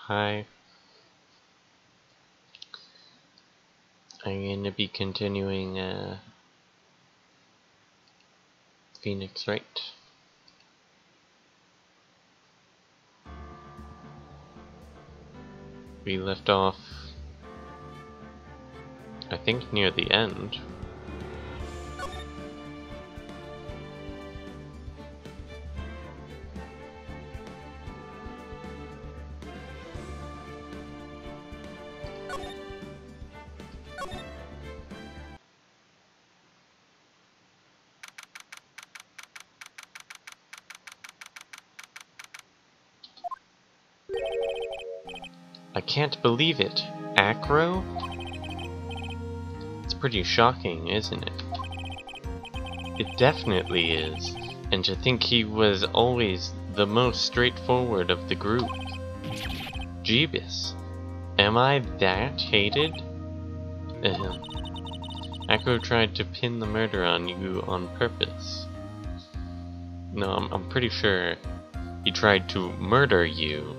Hi. I'm going to be continuing Phoenix Wright. We left off, I think, near the end. I can't believe it. Acro? It's pretty shocking, isn't it? It definitely is. And to think he was always the most straightforward of the group. Jeebus. Am I that hated? Ahem. Acro tried to pin the murder on you on purpose. No, I'm pretty sure he tried to murder you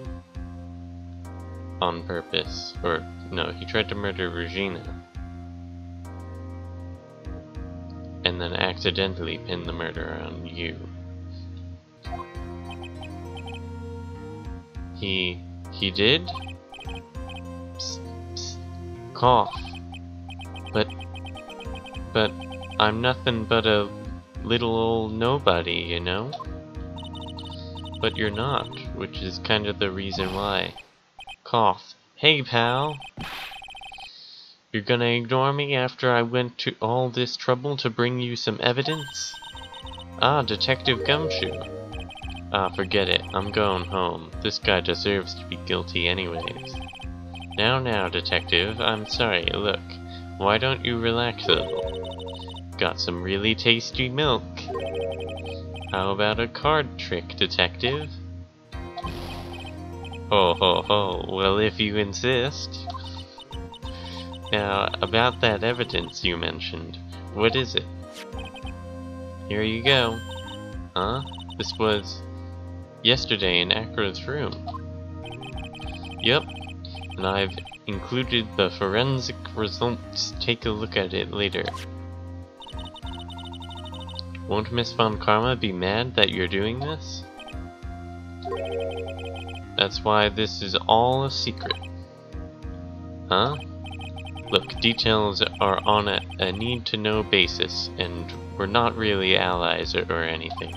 on purpose. Or, no, he tried to murder Regina. And then accidentally pin the murder on you. He did? Psst, psst, cough. But I'm nothing but a little old nobody, you know? But you're not, which is kind of the reason why. Cough. Hey, pal! You're gonna ignore me after I went to all this trouble to bring you some evidence? Ah, Detective Gumshoe. Ah, forget it. I'm going home. This guy deserves to be guilty anyways. Now, Detective, I'm sorry. Look, why don't you relax a little? Got some really tasty milk. How about a card trick, Detective? Ho ho ho, well if you insist. Now, about that evidence you mentioned, what is it? Here you go. Huh? This was yesterday in Acro's room. Yup, and I've included the forensic results. Take a look at it later. Won't Miss Von Karma be mad that you're doing this? That's why this is all a secret. Huh? Look, details are on a need-to-know basis, and we're not really allies or anything.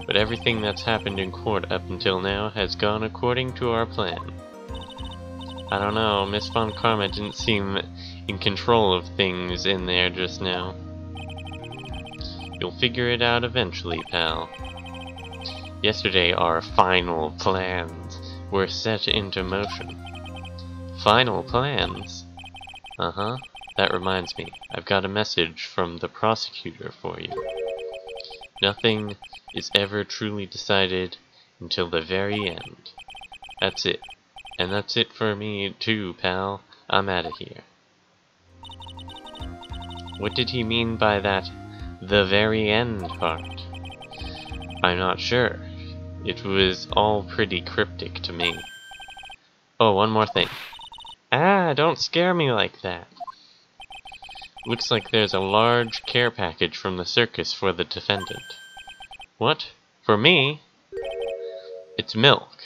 But everything that's happened in court up until now has gone according to our plan. I don't know, Miss Von Karma didn't seem in control of things in there just now. You'll figure it out eventually, pal. Yesterday, our final plans were set into motion. Final plans? Uh-huh. That reminds me, I've got a message from the prosecutor for you. Nothing is ever truly decided until the very end. That's it. And that's it for me too, pal. I'm outta here. What did he mean by that the very end part? I'm not sure. It was all pretty cryptic to me. Oh, one more thing. Ah, don't scare me like that. Looks like there's a large care package from the circus for the defendant. What? For me? It's milk.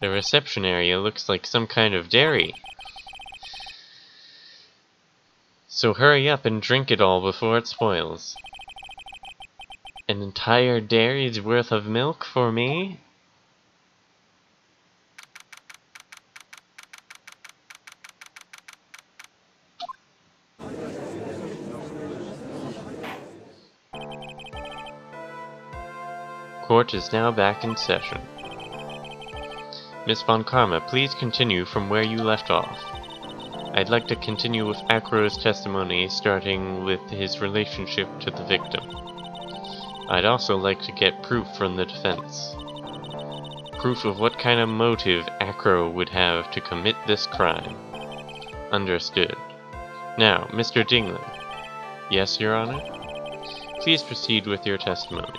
The reception area looks like some kind of dairy. So hurry up and drink it all before it spoils. An entire dairy's worth of milk for me? Court is now back in session. Miss Von Karma, please continue from where you left off. I'd like to continue with Acro's testimony, starting with his relationship to the victim. I'd also like to get proof from the defense. Proof of what kind of motive Acro would have to commit this crime. Understood. Now, Mr. Dingler. Yes, Your Honor? Please proceed with your testimony.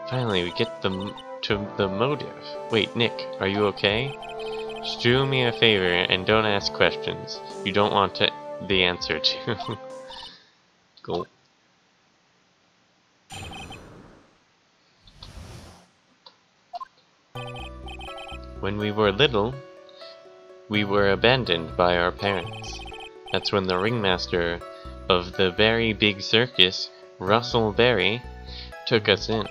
Finally, we get to to the motive. Wait, Nick, are you okay? Just do me a favor and don't ask questions you don't want the answer to. Cool. When we were little, we were abandoned by our parents. That's when the ringmaster of the very big circus, Russell Berry, took us in.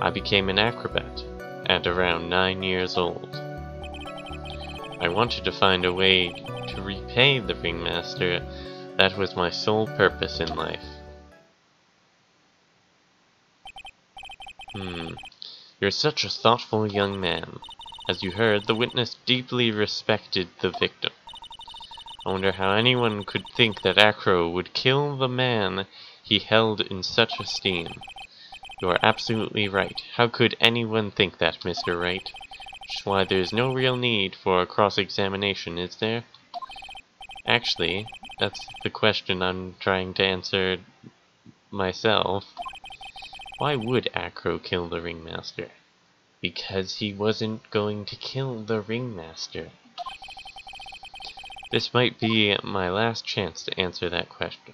I became an acrobat at around 9 years old. I wanted to find a way to repay the ringmaster. That was my sole purpose in life. You're such a thoughtful young man. As you heard, the witness deeply respected the victim. I wonder how anyone could think that Acro would kill the man he held in such esteem. You are absolutely right. How could anyone think that, Mr. Wright? Which is why there's no real need for a cross-examination, is there? Actually, that's the question I'm trying to answer myself. Why would Acro kill the ringmaster? Because he wasn't going to kill the ringmaster. This might be my last chance to answer that question.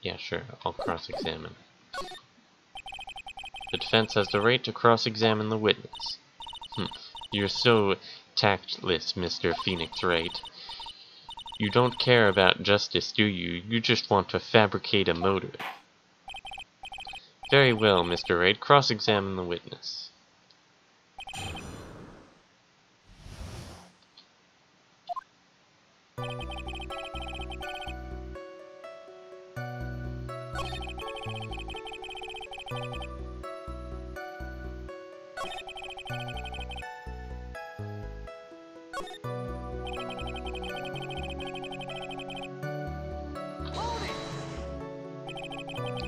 Yeah, sure, I'll cross-examine. The defense has the right to cross-examine the witness. You're so tactless, Mr. Phoenix Wright. You don't care about justice, do you? You just want to fabricate a motive. Very well, Mr. Wright. Cross-examine the witness.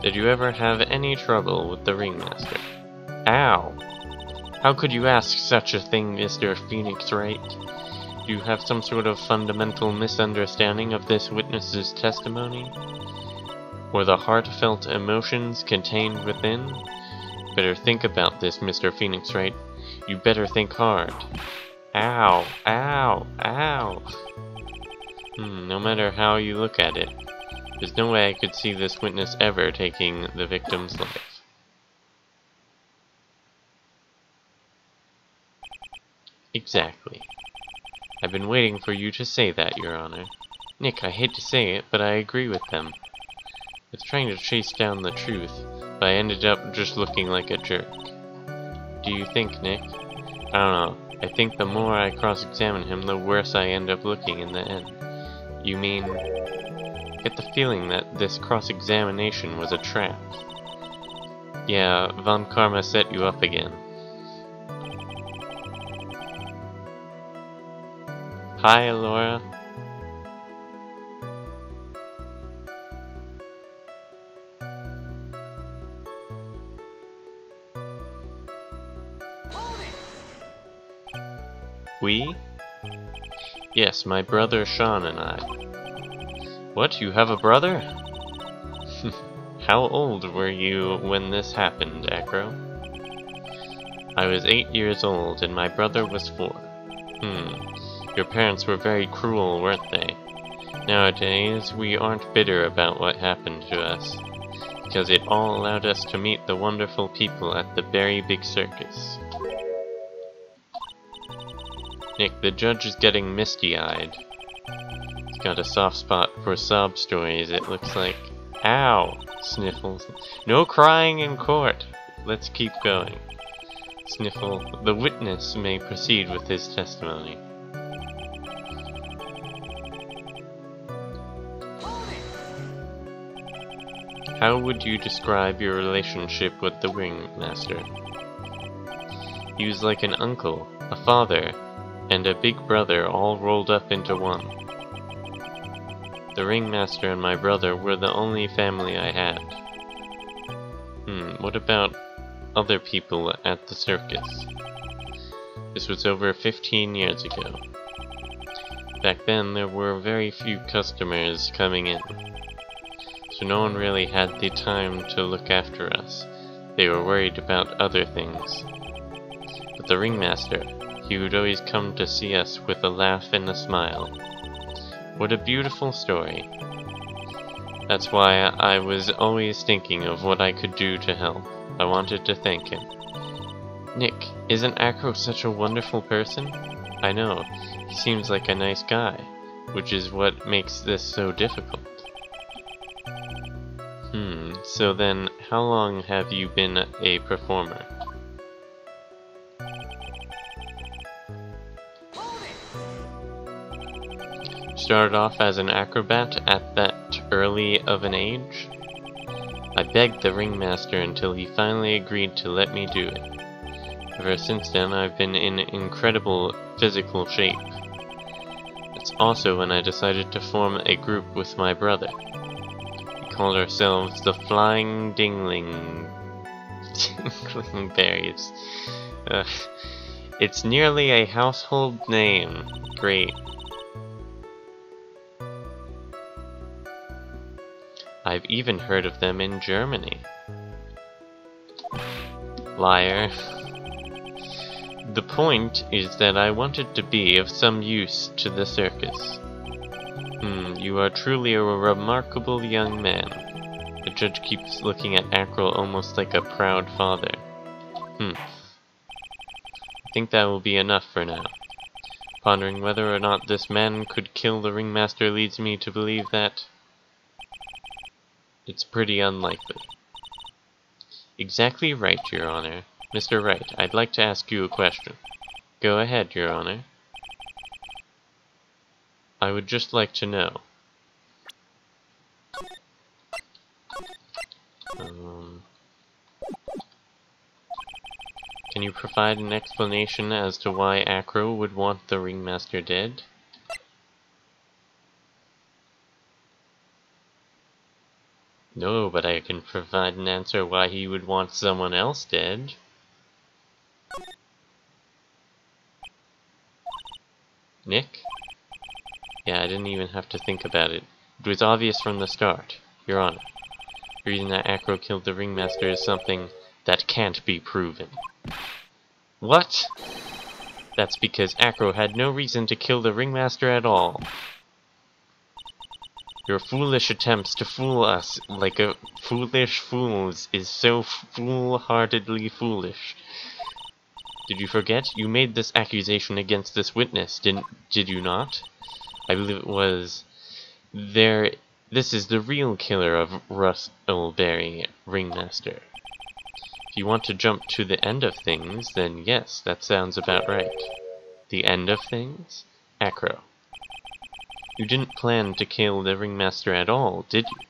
Did you ever have any trouble with the ringmaster? Ow! How could you ask such a thing, Mr. Phoenix Wright? Do you have some sort of fundamental misunderstanding of this witness's testimony? Or the heartfelt emotions contained within? Better think about this, Mr. Phoenix Wright. You better think hard. Ow! Ow! Ow! No matter how you look at it, there's no way I could see this witness ever taking the victim's life. Exactly. I've been waiting for you to say that, Your Honor. Nick, I hate to say it, but I agree with them. I was trying to chase down the truth, but I ended up just looking like a jerk. Do you think, Nick? I don't know. I think the more I cross-examine him, the worse I end up looking in the end. You mean... I get the feeling that this cross-examination was a trap. Yeah, Von Karma set you up again. Hi, Laura. We? Yes, my brother Sean and I. What, you have a brother? How old were you when this happened, Acro? I was 8 years old and my brother was 4. Your parents were very cruel, weren't they? Nowadays, we aren't bitter about what happened to us, because it all allowed us to meet the wonderful people at the very big circus. Nick, the judge is getting misty-eyed. He's got a soft spot for sob stories, it looks like. Ow! Sniffles. No crying in court! Let's keep going. Sniffle. The witness may proceed with his testimony. How would you describe your relationship with the ringmaster? He was like an uncle, a father, and a big brother all rolled up into one. The ringmaster and my brother were the only family I had. What about other people at the circus? This was over 15 years ago. Back then, there were very few customers coming in. so no one really had the time to look after us. They were worried about other things. But the ringmaster, he would always come to see us with a laugh and a smile. What a beautiful story. That's why I was always thinking of what I could do to help. I wanted to thank him. Nick, isn't Acro such a wonderful person? I know, he seems like a nice guy, which is what makes this so difficult. So then, how long have you been a performer? Started off as an acrobat at that early of an age? I begged the ringmaster until he finally agreed to let me do it. Ever since then, I've been in incredible physical shape. It's also when I decided to form a group with my brother. We called ourselves the Flying Dingling Berries. It's nearly a household name. Great. I've even heard of them in Germany. Liar. The point is that I wanted to be of some use to the circus. You are truly a remarkable young man. The judge keeps looking at Acro almost like a proud father. I think that will be enough for now. Pondering whether or not this man could kill the ringmaster leads me to believe that it's pretty unlikely. Exactly right, Your Honor. Mr. Wright, I'd like to ask you a question. Go ahead, Your Honor. I would just like to know. Can you provide an explanation as to why Acro would want the ringmaster dead? No, but I can provide an answer why he would want someone else dead. Nick? Yeah, I didn't even have to think about it. It was obvious from the start, Your Honor. The reason that Acro killed the ringmaster is something that can't be proven. What? That's because Acro had no reason to kill the ringmaster at all. Your foolish attempts to fool us like a foolish fools is so foolhardily foolish. Did you forget? You made this accusation against this witness, did you not? I believe it was... This is the real killer of Rustleberry Ringmaster. If you want to jump to the end of things, then yes, that sounds about right. The end of things? Acro. You didn't plan to kill the ringmaster at all, did you?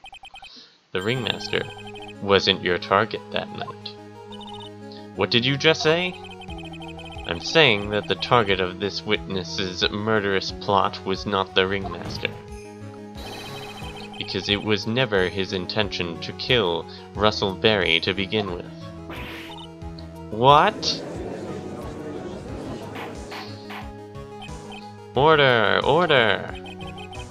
The ringmaster wasn't your target that night. What did you just say? I'm saying that the target of this witness's murderous plot was not the ringmaster. Because it was never his intention to kill Rustleberry to begin with. What? Order! Order!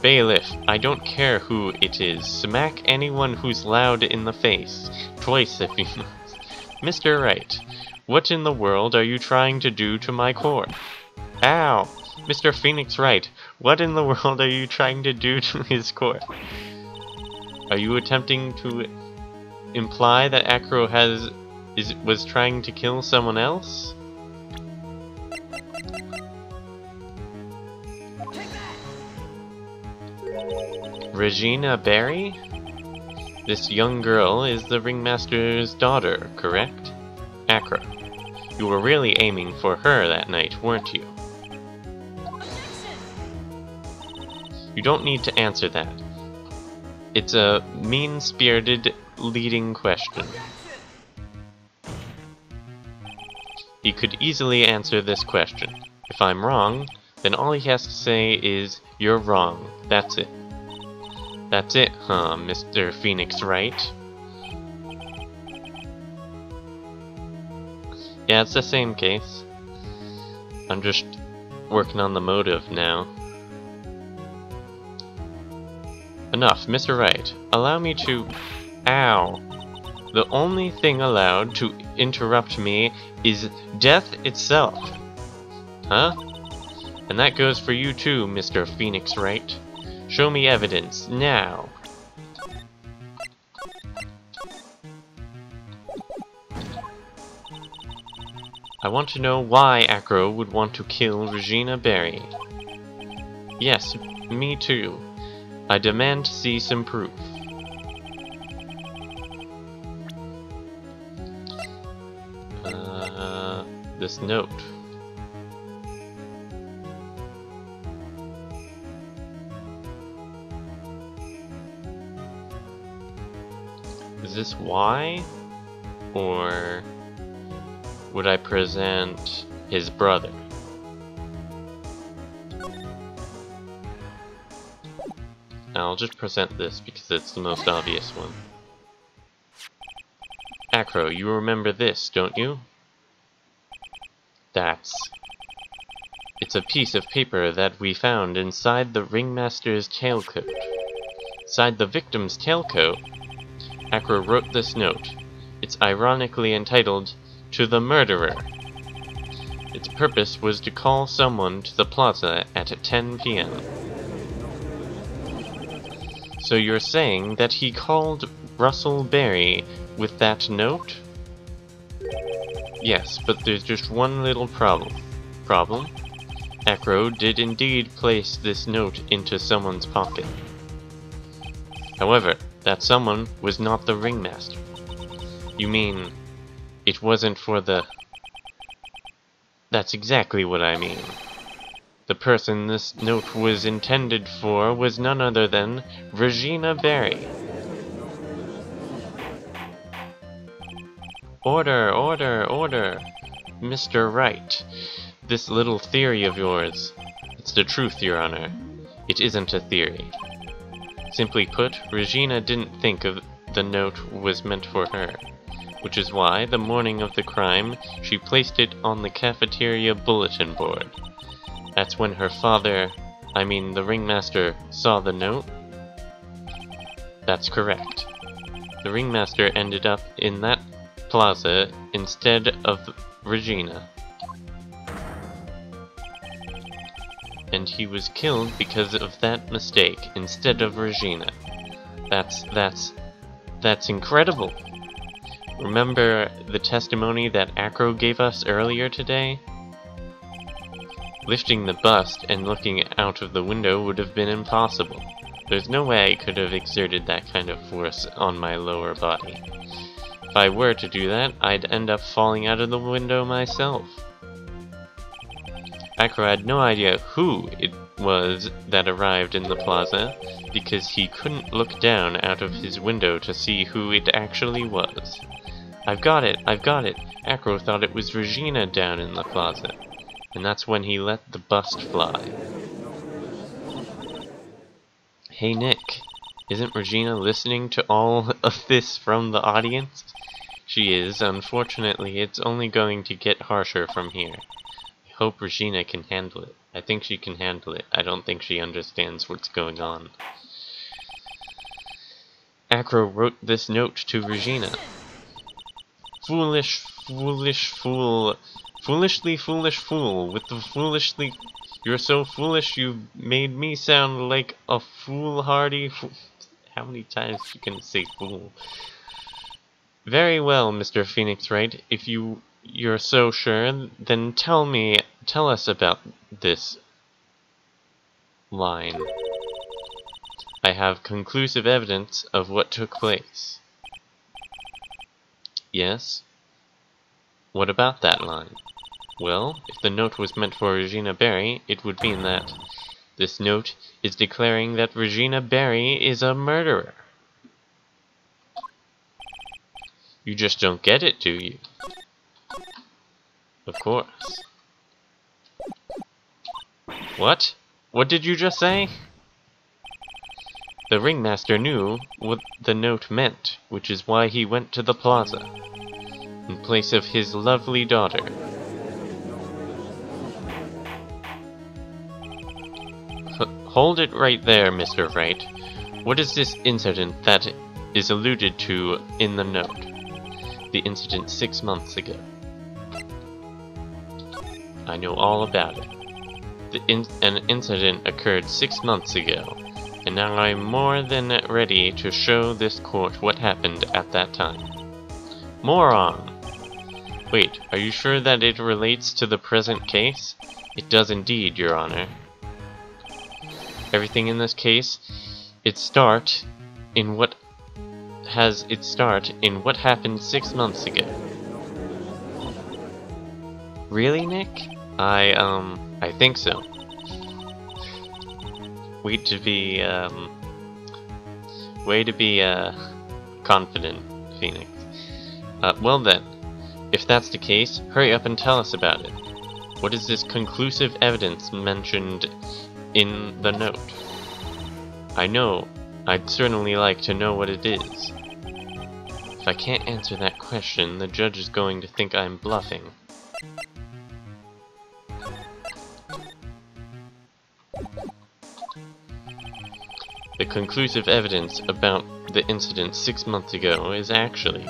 Bailiff, I don't care who it is. Smack anyone who's loud in the face. Twice if you must. Mr. Wright, what in the world are you trying to do to my court? Ow! Mr. Phoenix Wright, what in the world are you trying to do to his court? Are you attempting to imply that Acro was trying to kill someone else? Regina Barry? This young girl is the ringmaster's daughter, correct? Acro, you were really aiming for her that night, weren't you? You don't need to answer that. It's a mean-spirited leading question. He could easily answer this question. If I'm wrong, then all he has to say is, "You're wrong." That's it. That's it, huh, Mr. Phoenix Wright? Yeah, it's the same case. I'm just working on the motive now. Enough, Mr. Wright. Allow me to... Ow. The only thing allowed to interrupt me is death itself. Huh? And that goes for you too, Mr. Phoenix Wright. Show me evidence, now. I want to know why Acro would want to kill Regina Berry. Yes, me too. I demand to see some proof. This note. Is this why? Or would I present his brother? I'll just present this because it's the most obvious one. Acro, you remember this, don't you? It's a piece of paper that we found inside the ringmaster's tailcoat. Inside the victim's tailcoat, Acro wrote this note. It's ironically entitled, "To the Murderer." Its purpose was to call someone to the plaza at 10 p.m. So you're saying that he called Russell Berry with that note? Yes, but there's just one little problem. Problem? Acro did indeed place this note into someone's pocket. However, that someone was not the ringmaster. You mean, it wasn't for the... That's exactly what I mean. The person this note was intended for was none other than Regina Berry. Order, order, order! Mr. Wright, this little theory of yours, it's the truth, Your Honor. It isn't a theory. Simply put, Regina didn't think of the note was meant for her, which is why, the morning of the crime, she placed it on the cafeteria bulletin board. That's when her father, the ringmaster, saw the note? That's correct. The ringmaster ended up in that plaza instead of Regina. And he was killed because of that mistake instead of Regina. That's incredible! Remember the testimony that Acro gave us earlier today? Lifting the bust and looking out of the window would have been impossible. There's no way I could have exerted that kind of force on my lower body. If I were to do that, I'd end up falling out of the window myself. Acro had no idea who it was that arrived in the plaza, because he couldn't look down out of his window to see who it actually was. I've got it! Acro thought it was Regina down in the plaza, and that's when he let the bust fly. Hey Nick, isn't Regina listening to all of this from the audience? She is. Unfortunately, it's only going to get harsher from here. I hope Regina can handle it. I think she can handle it. I don't think she understands what's going on. Acro wrote this note to Regina. Foolish, foolish fool. Foolishly foolish fool. With the foolishly... You're so foolish you've made me sound like a foolhardy... How many times you can say fool? Very well, Mr. Phoenix Wright. If you're so sure, then tell us about this line. I have conclusive evidence of what took place. Yes? What about that line? Well, if the note was meant for Regina Berry, it would mean that this note is declaring that Regina Berry is a murderer. You just don't get it, do you? Of course. What? What did you just say? The ringmaster knew what the note meant, which is why he went to the plaza, in place of his lovely daughter. Hold it right there, Mr. Wright. What is this incident that is alluded to in the note? The incident 6 months ago. I know all about it. An incident occurred 6 months ago, and now I'm more than ready to show this court what happened at that time. Moron! Wait, are you sure that it relates to the present case? It does indeed, Your Honor. Everything in this case, has its start in what happened 6 months ago. Really, Nick? I think so. Way to be confident, Phoenix. Well then, if that's the case, hurry up and tell us about it. What is this conclusive evidence mentioned in the note? I know. I'd certainly like to know what it is. If I can't answer that question, the judge is going to think I'm bluffing. The conclusive evidence about the incident 6 months ago is actually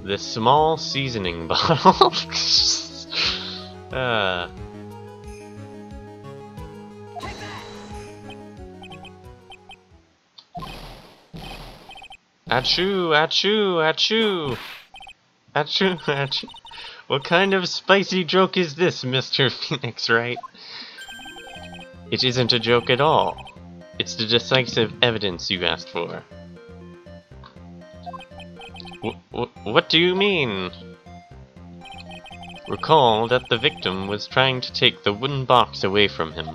the small seasoning bottle. Achoo, achoo, achoo! Achoo, achoo. What kind of spicy joke is this, Mr. Phoenix, Wright? It isn't a joke at all. It's the decisive evidence you asked for. What do you mean? Recall that the victim was trying to take the wooden box away from him.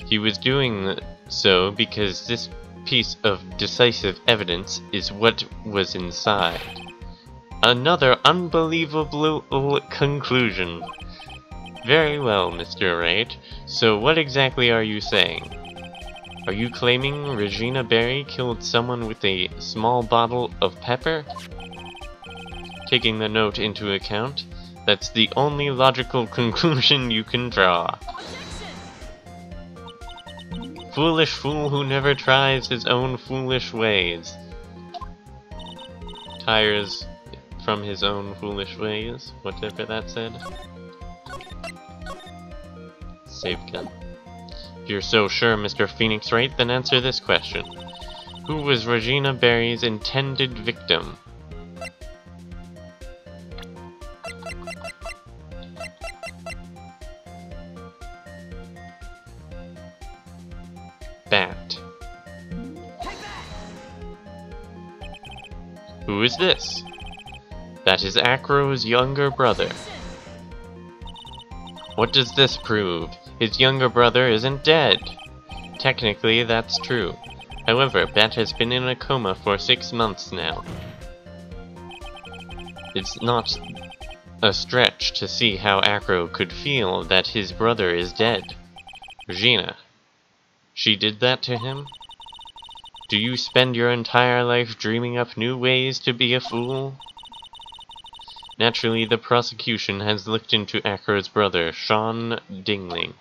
He was doing so because this piece of decisive evidence is what was inside. Another unbelievable conclusion. Very well, Mr. Wright. So what exactly are you saying? Are you claiming Regina Berry killed someone with a small bottle of pepper? Taking the note into account, that's the only logical conclusion you can draw. Foolish fool who never tries his own foolish ways. Tires from his own foolish ways, whatever that said. Save gun. If you're so sure, Mr. Phoenix Wright, then answer this question. Who was Regina Berry's intended victim? Bat. Who is this? That is Acro's younger brother. What does this prove? His younger brother isn't dead. Technically, that's true. However, Bat has been in a coma for 6 months now. It's not a stretch to see how Acro could feel that his brother is dead. Regina. She did that to him? Do you spend your entire life dreaming up new ways to be a fool? Naturally, the prosecution has looked into Acro's brother, Sean Dingley.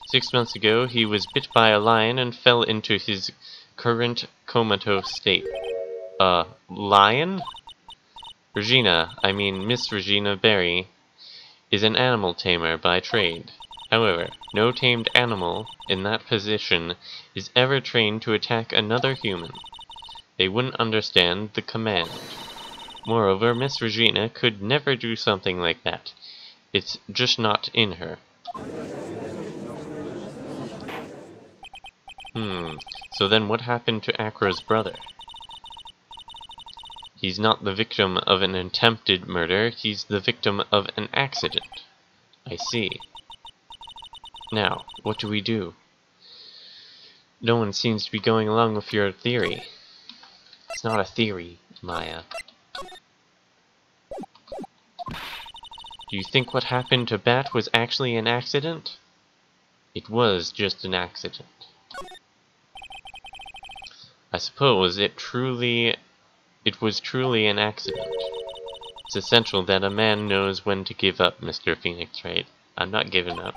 6 months ago, he was bit by a lion and fell into his current comatose state. Lion? Miss Regina Berry, is an animal tamer by trade. However, no tamed animal in that position is ever trained to attack another human. They wouldn't understand the command. Moreover, Miss Regina could never do something like that. It's just not in her. So then what happened to Acro's brother? He's not the victim of an attempted murder, he's the victim of an accident. I see. Now, what do we do? No one seems to be going along with your theory. It's not a theory, Maya. Do you think what happened to Bat was actually an accident? It was just an accident. I suppose it was truly an accident. It's essential that a man knows when to give up, Mr. Phoenix Wright. I'm not giving up.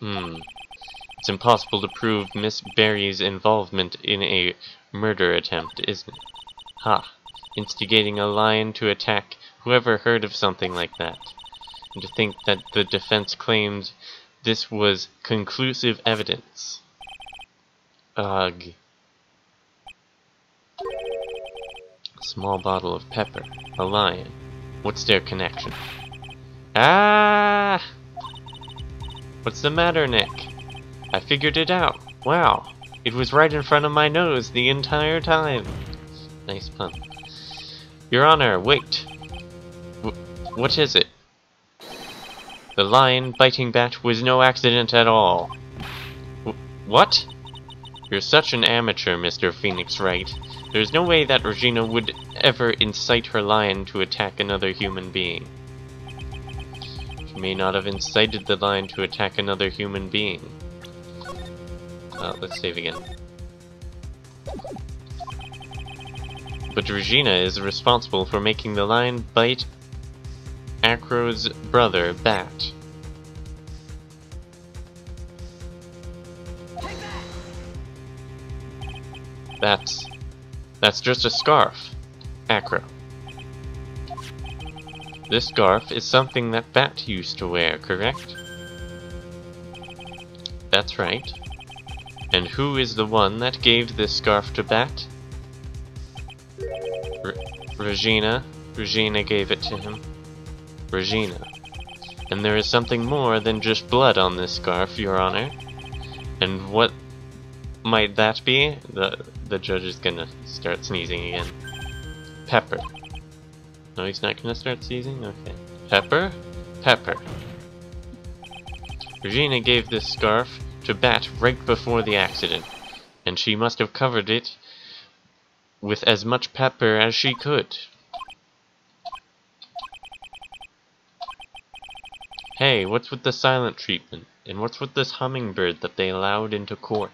If It's impossible to prove Miss Berry's involvement in a murder attempt, isn't it? Ha! Instigating a lion to attack. Whoever heard of something like that? And to think that the defense claimed this was conclusive evidence. Ugh. A small bottle of pepper. A lion. What's their connection? Ah! What's the matter, Nick? I figured it out. Wow. It was right in front of my nose the entire time. Nice pun. Your Honor, wait. What is it? The lion biting Bat was no accident at all. What? You're such an amateur, Mr. Phoenix Wright. There's no way that Regina would ever incite her lion to attack another human being. She may not have incited the lion to attack another human being. Let's save again. But Regina is responsible for making the lion bite Acro's brother, Bat. That's just a scarf, Acro. This scarf is something that Bat used to wear, correct? That's right. And who is the one that gave this scarf to Bat? Regina. Regina gave it to him. Regina. And there is something more than just blood on this scarf, Your Honor. And what might that be? The judge is gonna start sneezing again. Pepper. No, he's not gonna start sneezing? Okay. Pepper? Pepper. Regina gave this scarf to Bat right before the accident, and she must have covered it with as much pepper as she could. Hey, what's with the silent treatment? And what's with this hummingbird that they allowed into court?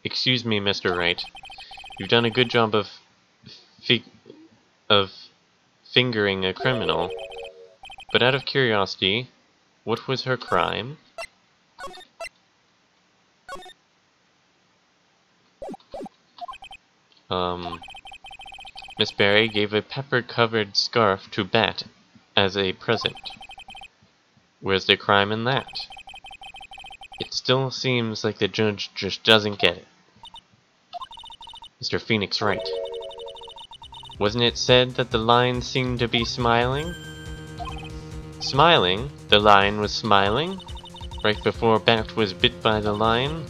Excuse me, Mr. Wright. You've done a good job of fingering a criminal, but out of curiosity, what was her crime? Miss Berry gave a pepper-covered scarf to Bat as a present. Where's the crime in that? It still seems like the judge just doesn't get it. Mr. Phoenix Wright. Wasn't it said that the lion seemed to be smiling? Smiling? The lion was smiling? Right before Bat was bit by the lion?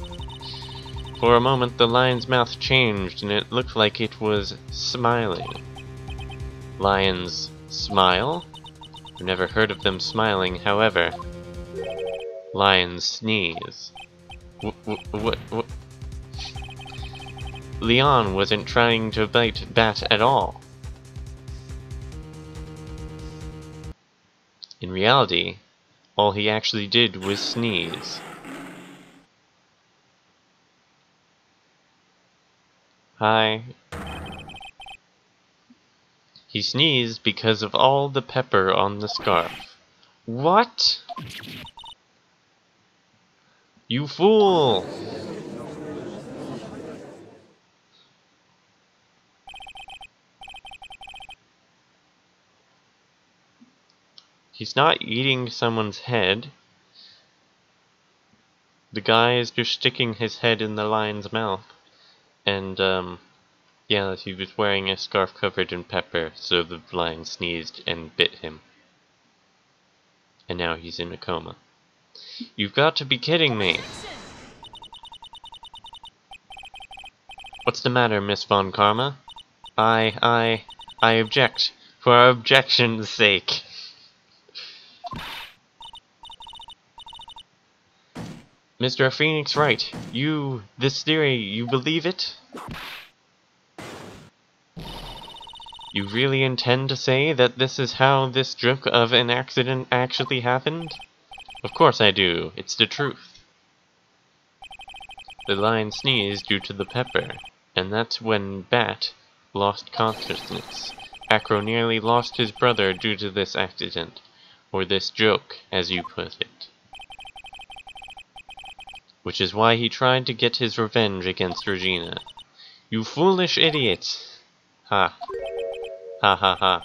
For a moment the lion's mouth changed and it looked like it was smiling. Lions smile? I've never heard of them smiling, however. Lions sneeze. What? Leon wasn't trying to bite Bat at all. In reality, all he actually did was sneeze. Hi. He sneezed because of all the pepper on the scarf. What? You fool! He's not eating someone's head. The guy is just sticking his head in the lion's mouth. And, yeah, he was wearing a scarf covered in pepper, so the lion sneezed and bit him. And now he's in a coma. You've got to be kidding me! What's the matter, Miss Von Karma? I object, for objection's sake. Mr. Phoenix Wright, this theory, you believe it? You really intend to say that this is how this joke of an accident actually happened? Of course I do, it's the truth. The lion sneezed due to the pepper, and that's when Bat lost consciousness. Acro nearly lost his brother due to this accident, or this joke, as you put it. which is why he tried to get his revenge against Regina. You foolish idiots! Ha. Ha ha ha.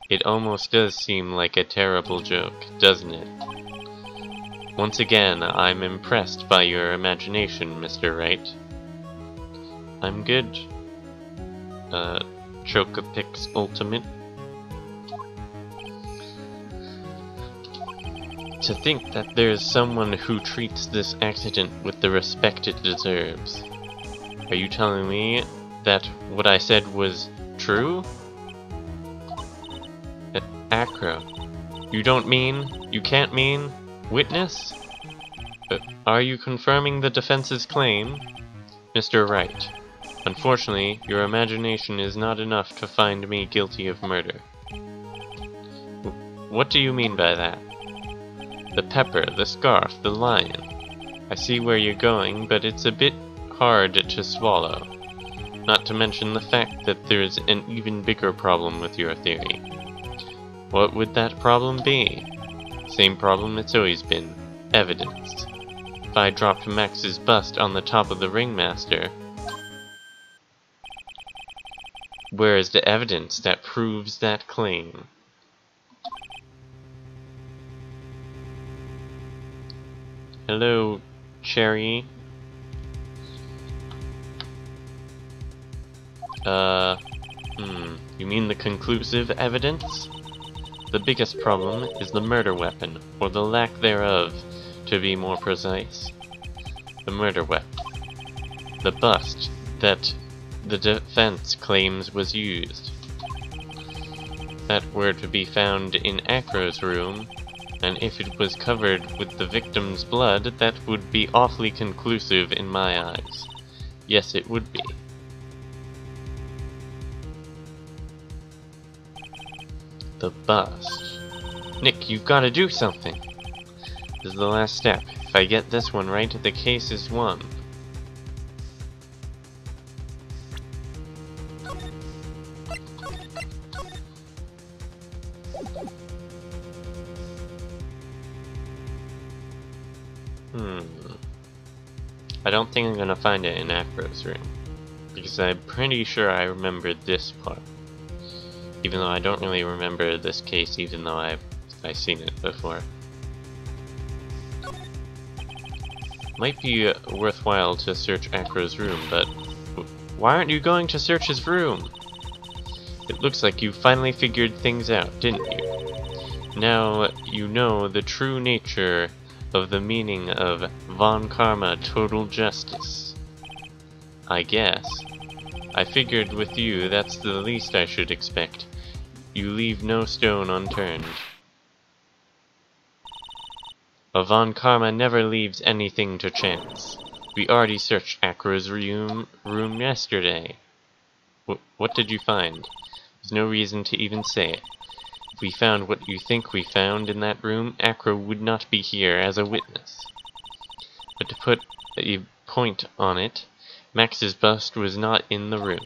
It almost does seem like a terrible joke, doesn't it? Once again, I'm impressed by your imagination, Mr. Wright. I'm good. Chocopix Ultimate. To think that there's someone who treats this accident with the respect it deserves. Are you telling me that what I said was true? Acro. You can't mean witness? Are you confirming the defense's claim? Mr. Wright, unfortunately, your imagination is not enough to find me guilty of murder. What do you mean by that? The pepper, the scarf, the lion. I see where you're going, but it's a bit hard to swallow. Not to mention the fact that there's an even bigger problem with your theory. What would that problem be? Same problem it's always been. Evidence. If I dropped Max's bust on the top of the ringmaster, where is the evidence that proves that claim? Hello, Cherry. You mean the conclusive evidence? The biggest problem is the murder weapon, or the lack thereof, to be more precise. The murder weapon. The bust that the defense claims was used. That were to be found in Acro's room, and if it was covered with the victim's blood, that would be awfully conclusive in my eyes. Yes, it would be. The bust. Nick, you've got to do something. This is the last step. If I get this one right, the case is won. I don't think I'm gonna find it in Acro's room, because I'm pretty sure I remember this part. Even though I don't really remember this case, even though I've seen it before. Might be worthwhile to search Acro's room, but why aren't you going to search his room? It looks like you finally figured things out, didn't you? Now you know the true nature of the meaning of Von Karma Total Justice. I guess. I figured with you that's the least I should expect. You leave no stone unturned. A Von Karma never leaves anything to chance. We already searched Acro's room yesterday. What did you find? There's no reason to even say it. If we found what you think we found in that room, Acro would not be here as a witness. But to put a point on it, Max's bust was not in the room.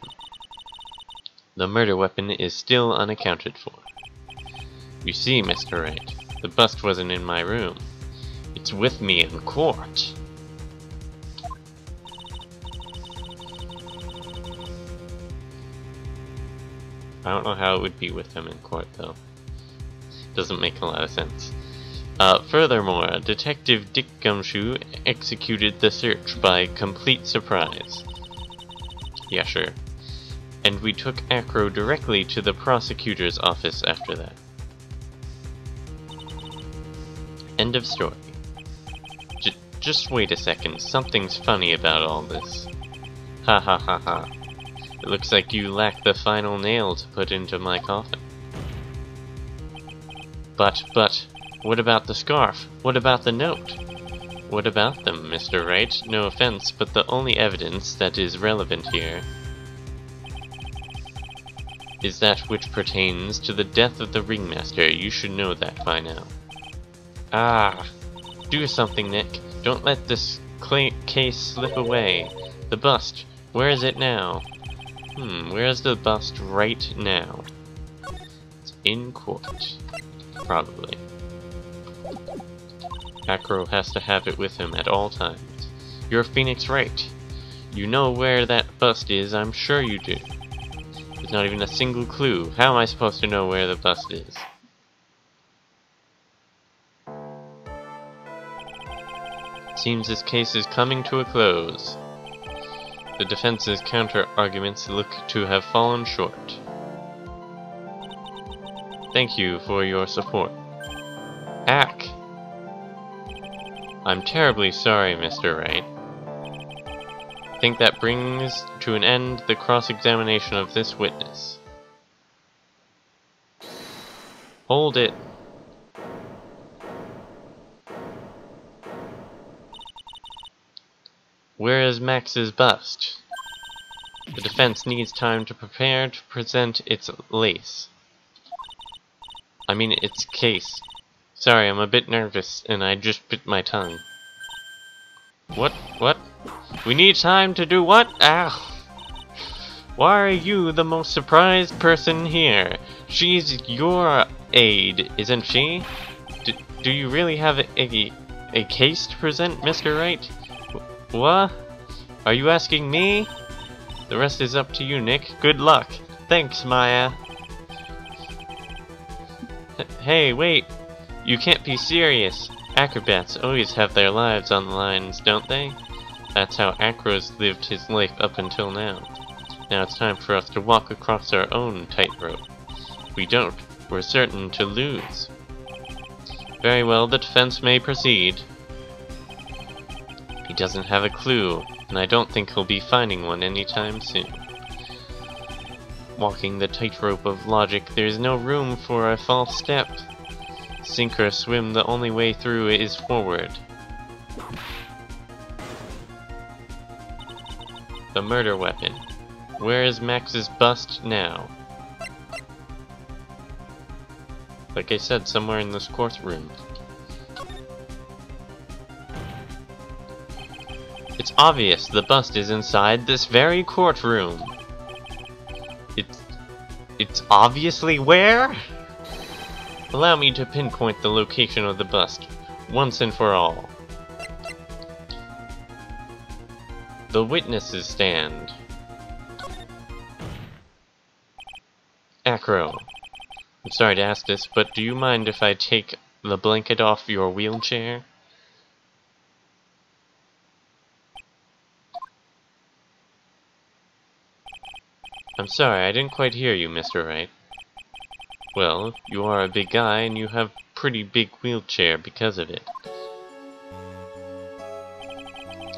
The murder weapon is still unaccounted for. You see, Mr. Wright, the bust wasn't in my room. It's with me in court. I don't know how it would be with him in court, though. Doesn't make a lot of sense. Furthermore, Detective Dick Gumshoe executed the search by complete surprise. Yeah, sure. And we took Acro directly to the prosecutor's office after that. End of story. Just wait a second, something's funny about all this. Ha ha ha ha. It looks like you lack the final nail to put into my coffin. But, what about the scarf? What about the note? What about them, Mr. Wright? No offense, but the only evidence that is relevant here is that which pertains to the death of the ringmaster. You should know that by now. Ah! Do something, Nick. Don't let this case slip away. The bust. Where is it now? Where's the bust right now? It's in court. Probably. Acro has to have it with him at all times. You're Phoenix Wright. You know where that bust is, I'm sure you do. There's not even a single clue. How am I supposed to know where the bust is? Seems this case is coming to a close. The defense's counter-arguments look to have fallen short. Thank you for your support. Ack! I'm terribly sorry, Mr. Wright. I think that brings to an end the cross-examination of this witness. Hold it. Where is Max's bust? The defense needs time to prepare to present its its case. Sorry, I'm a bit nervous, and I just bit my tongue. What? We need time to do what? Ow! Why are you the most surprised person here? She's your aide, isn't she? Do you really have a case to present, Mr. Wright? What? Are you asking me? The rest is up to you, Nick. Good luck. Thanks, Maya. Hey, wait. You can't be serious. Acrobats always have their lives on the lines, don't they? That's how Acro's lived his life up until now. Now it's time for us to walk across our own tightrope. If we don't, we're certain to lose. Very well, the defense may proceed. He doesn't have a clue, and I don't think he'll be finding one anytime soon. Walking the tightrope of logic, there's no room for a false step. Sink or swim, the only way through is forward. The murder weapon. Where is Max's bust now? Like I said, somewhere in this courtroom. It's obvious the bust is inside this very courtroom. It's obviously where? Allow me to pinpoint the location of the bust, once and for all. The witnesses stand. Acro, I'm sorry to ask this, but do you mind if I take the blanket off your wheelchair? I'm sorry, I didn't quite hear you, Mr. Wright. Well, you are a big guy, and you have a pretty big wheelchair because of it.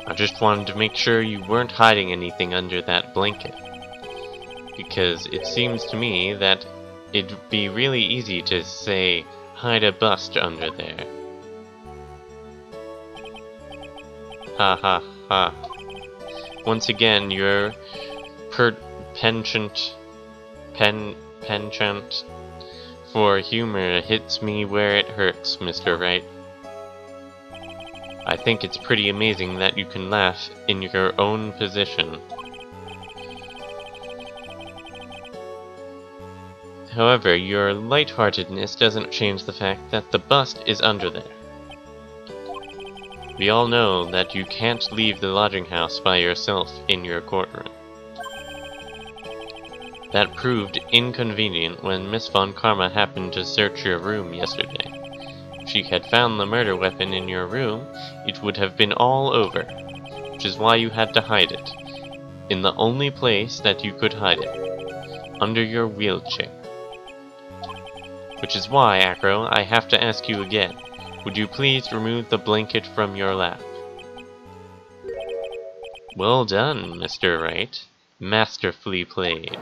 I just wanted to make sure you weren't hiding anything under that blanket. Because it seems to me that it'd be really easy to say, hide a bust under there. Ha ha ha. Once again, your penchant for humor hits me where it hurts, Mr. Wright. I think it's pretty amazing that you can laugh in your own position. However, your lightheartedness doesn't change the fact that the bust is under there. We all know that you can't leave the lodging house by yourself in your courtroom. That proved inconvenient when Miss Von Karma happened to search your room yesterday. If she had found the murder weapon in your room, it would have been all over, which is why you had to hide it, in the only place that you could hide it, under your wheelchair. Which is why, Acro, I have to ask you again, would you please remove the blanket from your lap? Well done, Mr. Wright. Masterfully played.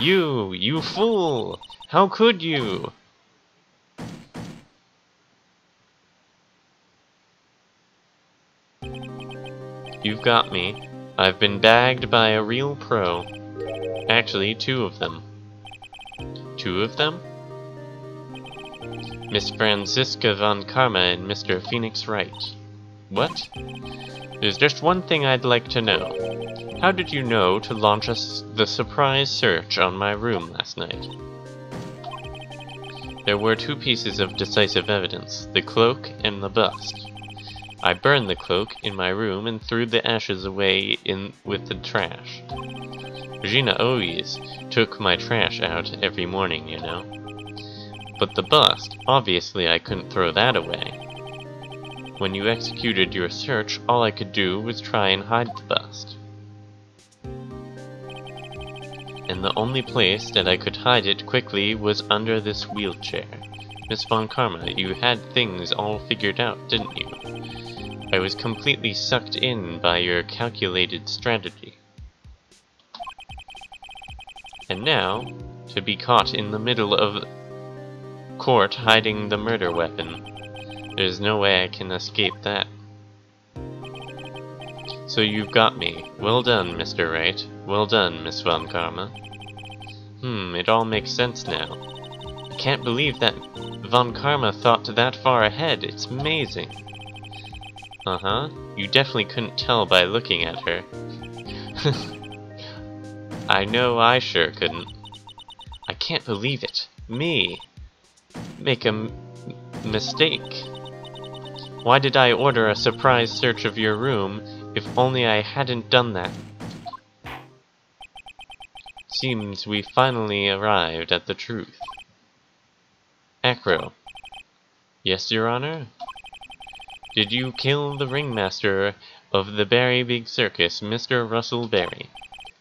You fool! How could you? You've got me. I've been bagged by a real pro. Actually, two of them. Two of them? Miss Franziska Von Karma and Mr. Phoenix Wright. What? There's just one thing I'd like to know. How did you know to launch the surprise search on my room last night? There were two pieces of decisive evidence, the cloak and the bust. I burned the cloak in my room and threw the ashes away with the trash. Regina always took my trash out every morning, you know. But the bust, obviously I couldn't throw that away. When you executed your search, all I could do was try and hide the bust. And the only place that I could hide it quickly was under this wheelchair. Miss Von Karma, you had things all figured out, didn't you? I was completely sucked in by your calculated strategy. And now, to be caught in the middle of court hiding the murder weapon. There's no way I can escape that. So you've got me. Well done, Mr. Wright. Well done, Miss Von Karma. It all makes sense now. I can't believe that Von Karma thought that far ahead. It's amazing. You definitely couldn't tell by looking at her. I know I sure couldn't. I can't believe it. Me. Make a mistake. Why did I order a surprise search of your room if only I hadn't done that? Seems we finally arrived at the truth. Acro. Yes, Your Honor? Did you kill the ringmaster of the Berry Big Circus, Mr. Russell Berry?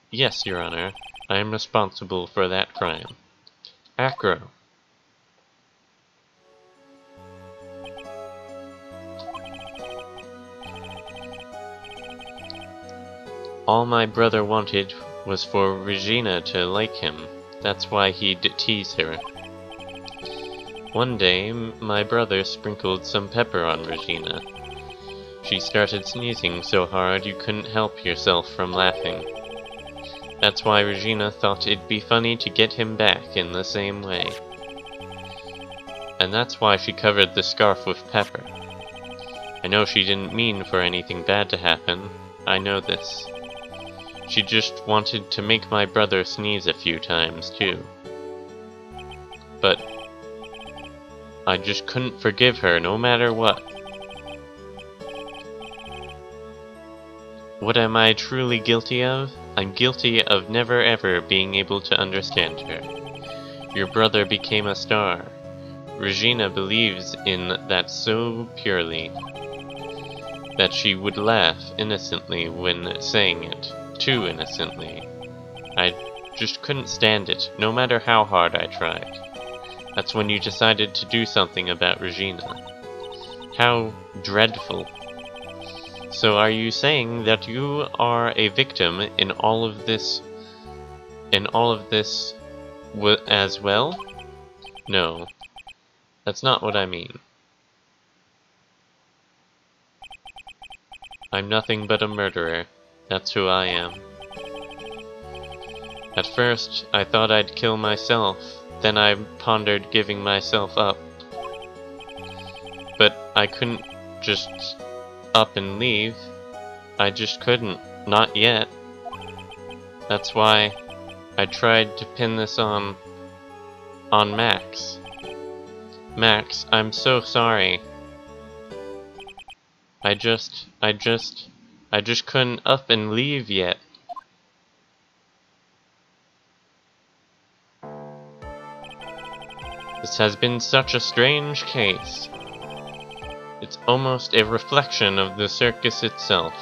Yes, Your Honor. I am responsible for that crime. Acro. All my brother wanted was for Regina to like him. That's why he'd tease her. One day, my brother sprinkled some pepper on Regina. She started sneezing so hard you couldn't help yourself from laughing. That's why Regina thought it'd be funny to get him back in the same way. And that's why she covered the scarf with pepper. I know she didn't mean for anything bad to happen. I know this. She just wanted to make my brother sneeze a few times, too. But I just couldn't forgive her, no matter what. What am I truly guilty of? I'm guilty of never ever being able to understand her. Your brother became a star. Regina believes in that so purely that she would laugh innocently when saying it. Too innocently. I just couldn't stand it, no matter how hard I tried. That's when you decided to do something about Regina. How dreadful. So are you saying that you are a victim in all of this as well? No. That's not what I mean. I'm nothing but a murderer. That's who I am. At first, I thought I'd kill myself, then I pondered giving myself up. But I couldn't just up and leave. I just couldn't. Not yet. That's why I tried to pin this on Max. Max, I'm so sorry. I just couldn't up and leave yet. This has been such a strange case. It's almost a reflection of the circus itself.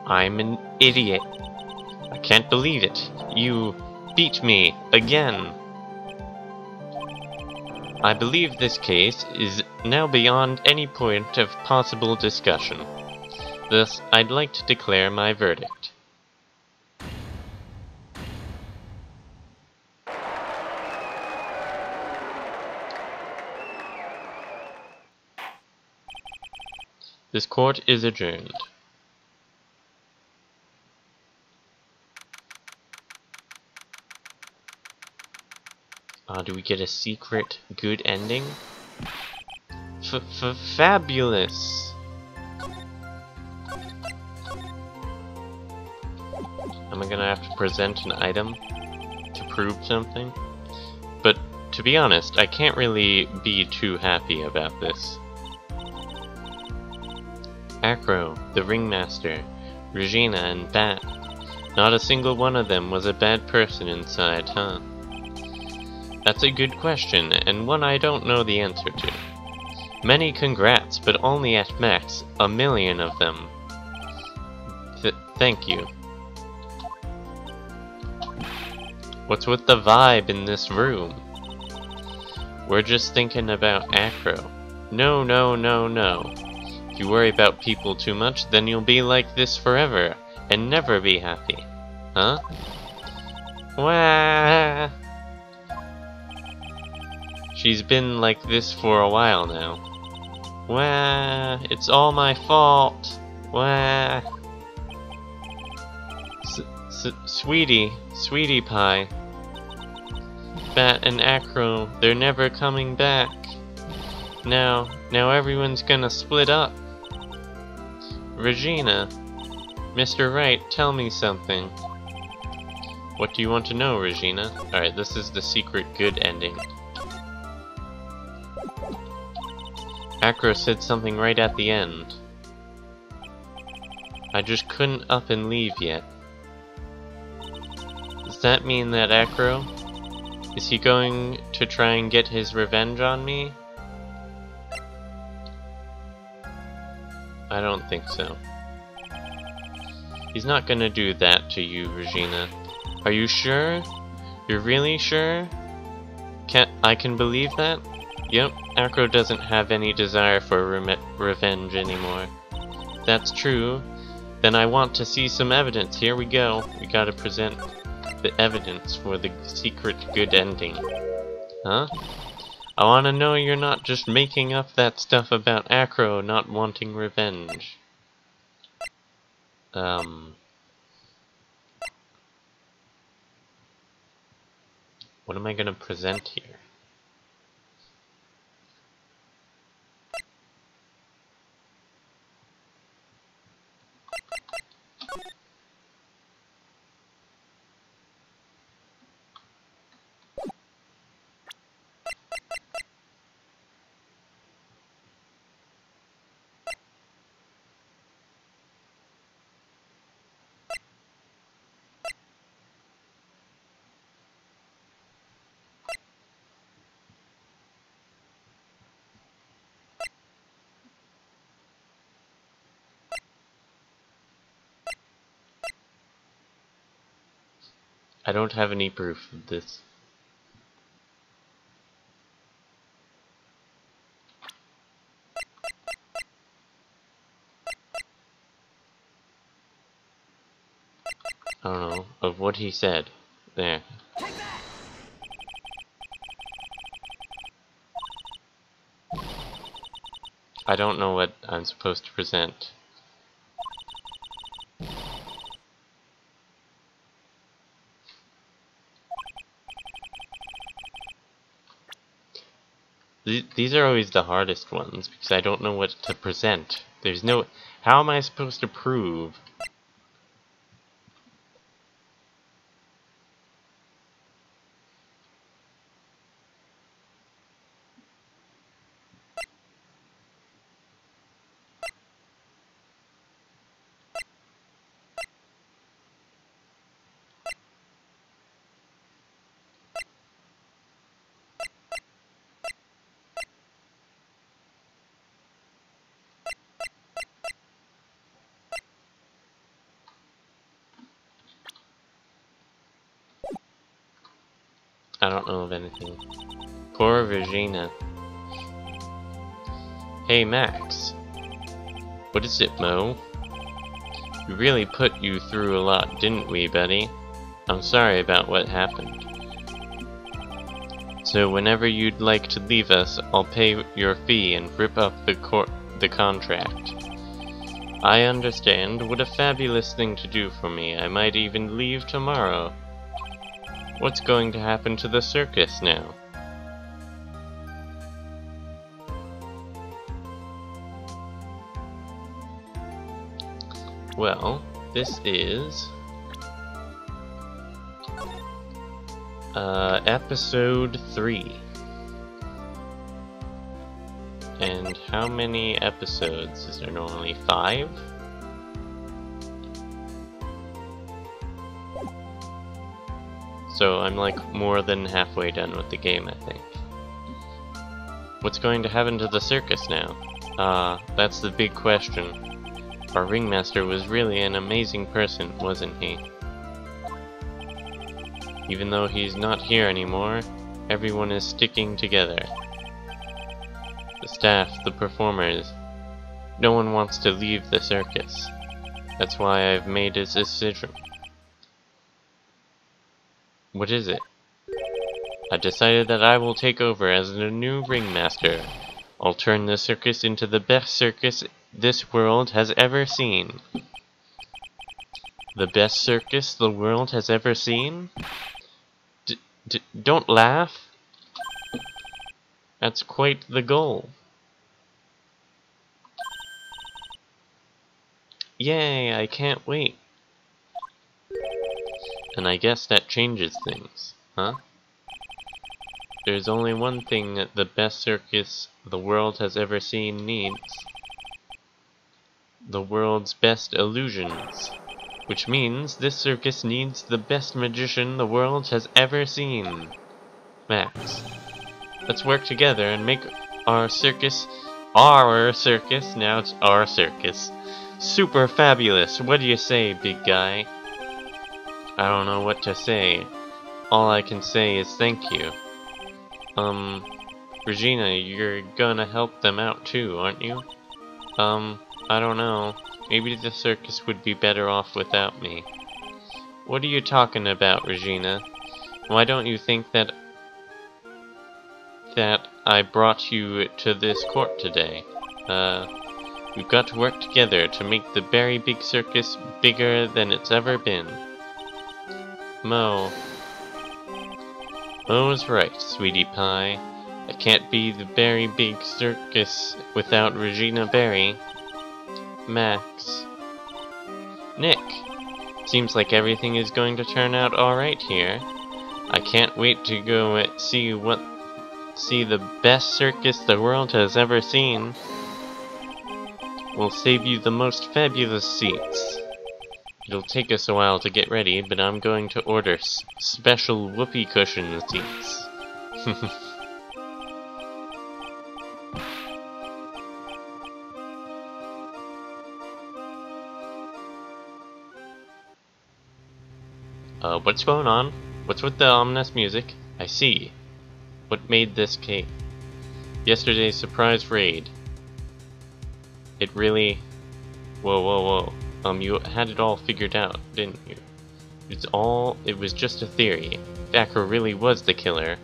I'm an idiot. I can't believe it. You beat me again. I believe this case is now beyond any point of possible discussion. Thus, I'd like to declare my verdict. This court is adjourned. Do we get a secret good ending? Fabulous! Am I gonna have to present an item to prove something? But to be honest, I can't really be too happy about this. Acro, the ringmaster, Regina, and Bat. Not a single one of them was a bad person inside, huh? That's a good question, and one I don't know the answer to. Many congrats, but only at max, 1 million of them. Thank you. What's with the vibe in this room? We're just thinking about Acro. No, no, no, no. If you worry about people too much, then you'll be like this forever, and never be happy. Huh? Wah! She's been like this for a while now. Wah! It's all my fault! Wah! Sweetie pie. Bat and Acro, they're never coming back. Now everyone's gonna split up. Regina, Mr. Wright, tell me something. What do you want to know, Regina? Alright, this is the secret good ending. Acro said something right at the end. I just couldn't up and leave yet. Does that mean that Acro? Is he going to try and get his revenge on me? I don't think so. He's not gonna do that to you, Regina. Are you sure? You're really sure? I can believe that? Yep, Acro doesn't have any desire for revenge anymore. That's true. Then I want to see some evidence. Here we go. We gotta present the evidence for the secret good ending. Huh? I wanna know you're not just making up that stuff about Acro not wanting revenge. What am I gonna present here? I don't have any proof of this. I don't know, of what he said. There. I don't know what I'm supposed to present. These are always the hardest ones, because I don't know what to present. There's no... How am I supposed to prove? I don't know of anything. Poor Regina. Hey Max. What is it, Mo? We really put you through a lot, didn't we, buddy? I'm sorry about what happened. So whenever you'd like to leave us, I'll pay your fee and rip up the contract. I understand. What a fabulous thing to do for me. I might even leave tomorrow. What's going to happen to the circus now? Well, this is episode 3. And how many episodes? Is there normally 5? So I'm like more than halfway done with the game, I think. What's going to happen to the circus now? That's the big question. Our ringmaster was really an amazing person, wasn't he? Even though he's not here anymore, everyone is sticking together. The staff, the performers, no one wants to leave the circus. That's why I've made a decision. What is it? I decided that I will take over as the new ringmaster. I'll turn the circus into the best circus this world has ever seen. The best circus the world has ever seen? Don't laugh. That's quite the goal. Yay, I can't wait. And I guess that changes things, huh? There's only one thing that the best circus the world has ever seen needs. The world's best illusions. Which means this circus needs the best magician the world has ever seen. Max. Let's work together and make our circus, now it's our circus, super fabulous. What do you say, big guy? I don't know what to say. All I can say is thank you. Regina, you're gonna help them out too, aren't you? I don't know. Maybe the circus would be better off without me. What are you talking about, Regina? Why don't you think that I brought you to this court today? We've got to work together to make the very big circus bigger than it's ever been. Mo's right, sweetie pie. I can't be the very big circus without Regina Berry. Max. Nick. Seems like everything is going to turn out alright here. I can't wait to go see the best circus the world has ever seen. We'll save you the most fabulous seats. It'll take us a while to get ready, but I'm going to order special whoopee cushion seats. What's going on? What's with the ominous music? I see. What made this cake? Yesterday's surprise raid. It really... Whoa. You had it all figured out, didn't you? It was just a theory. Thacker really was the killer.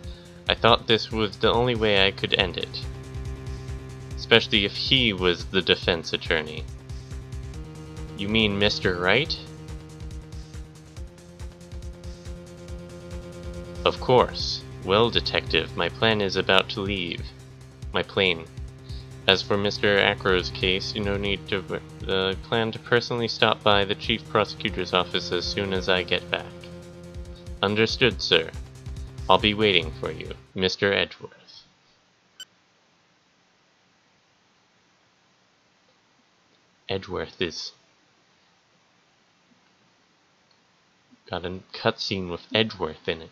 I thought this was the only way I could end it. Especially if he was the defense attorney. You mean Mr. Wright? Of course. Well, detective, my plan is about to leave. My plane. As for Mr. Acro's case, no need to plan to personally stop by the Chief Prosecutor's office as soon as I get back. Understood, sir. I'll be waiting for you, Mr. Edgeworth. Edgeworth is... got a cutscene with Edgeworth in it.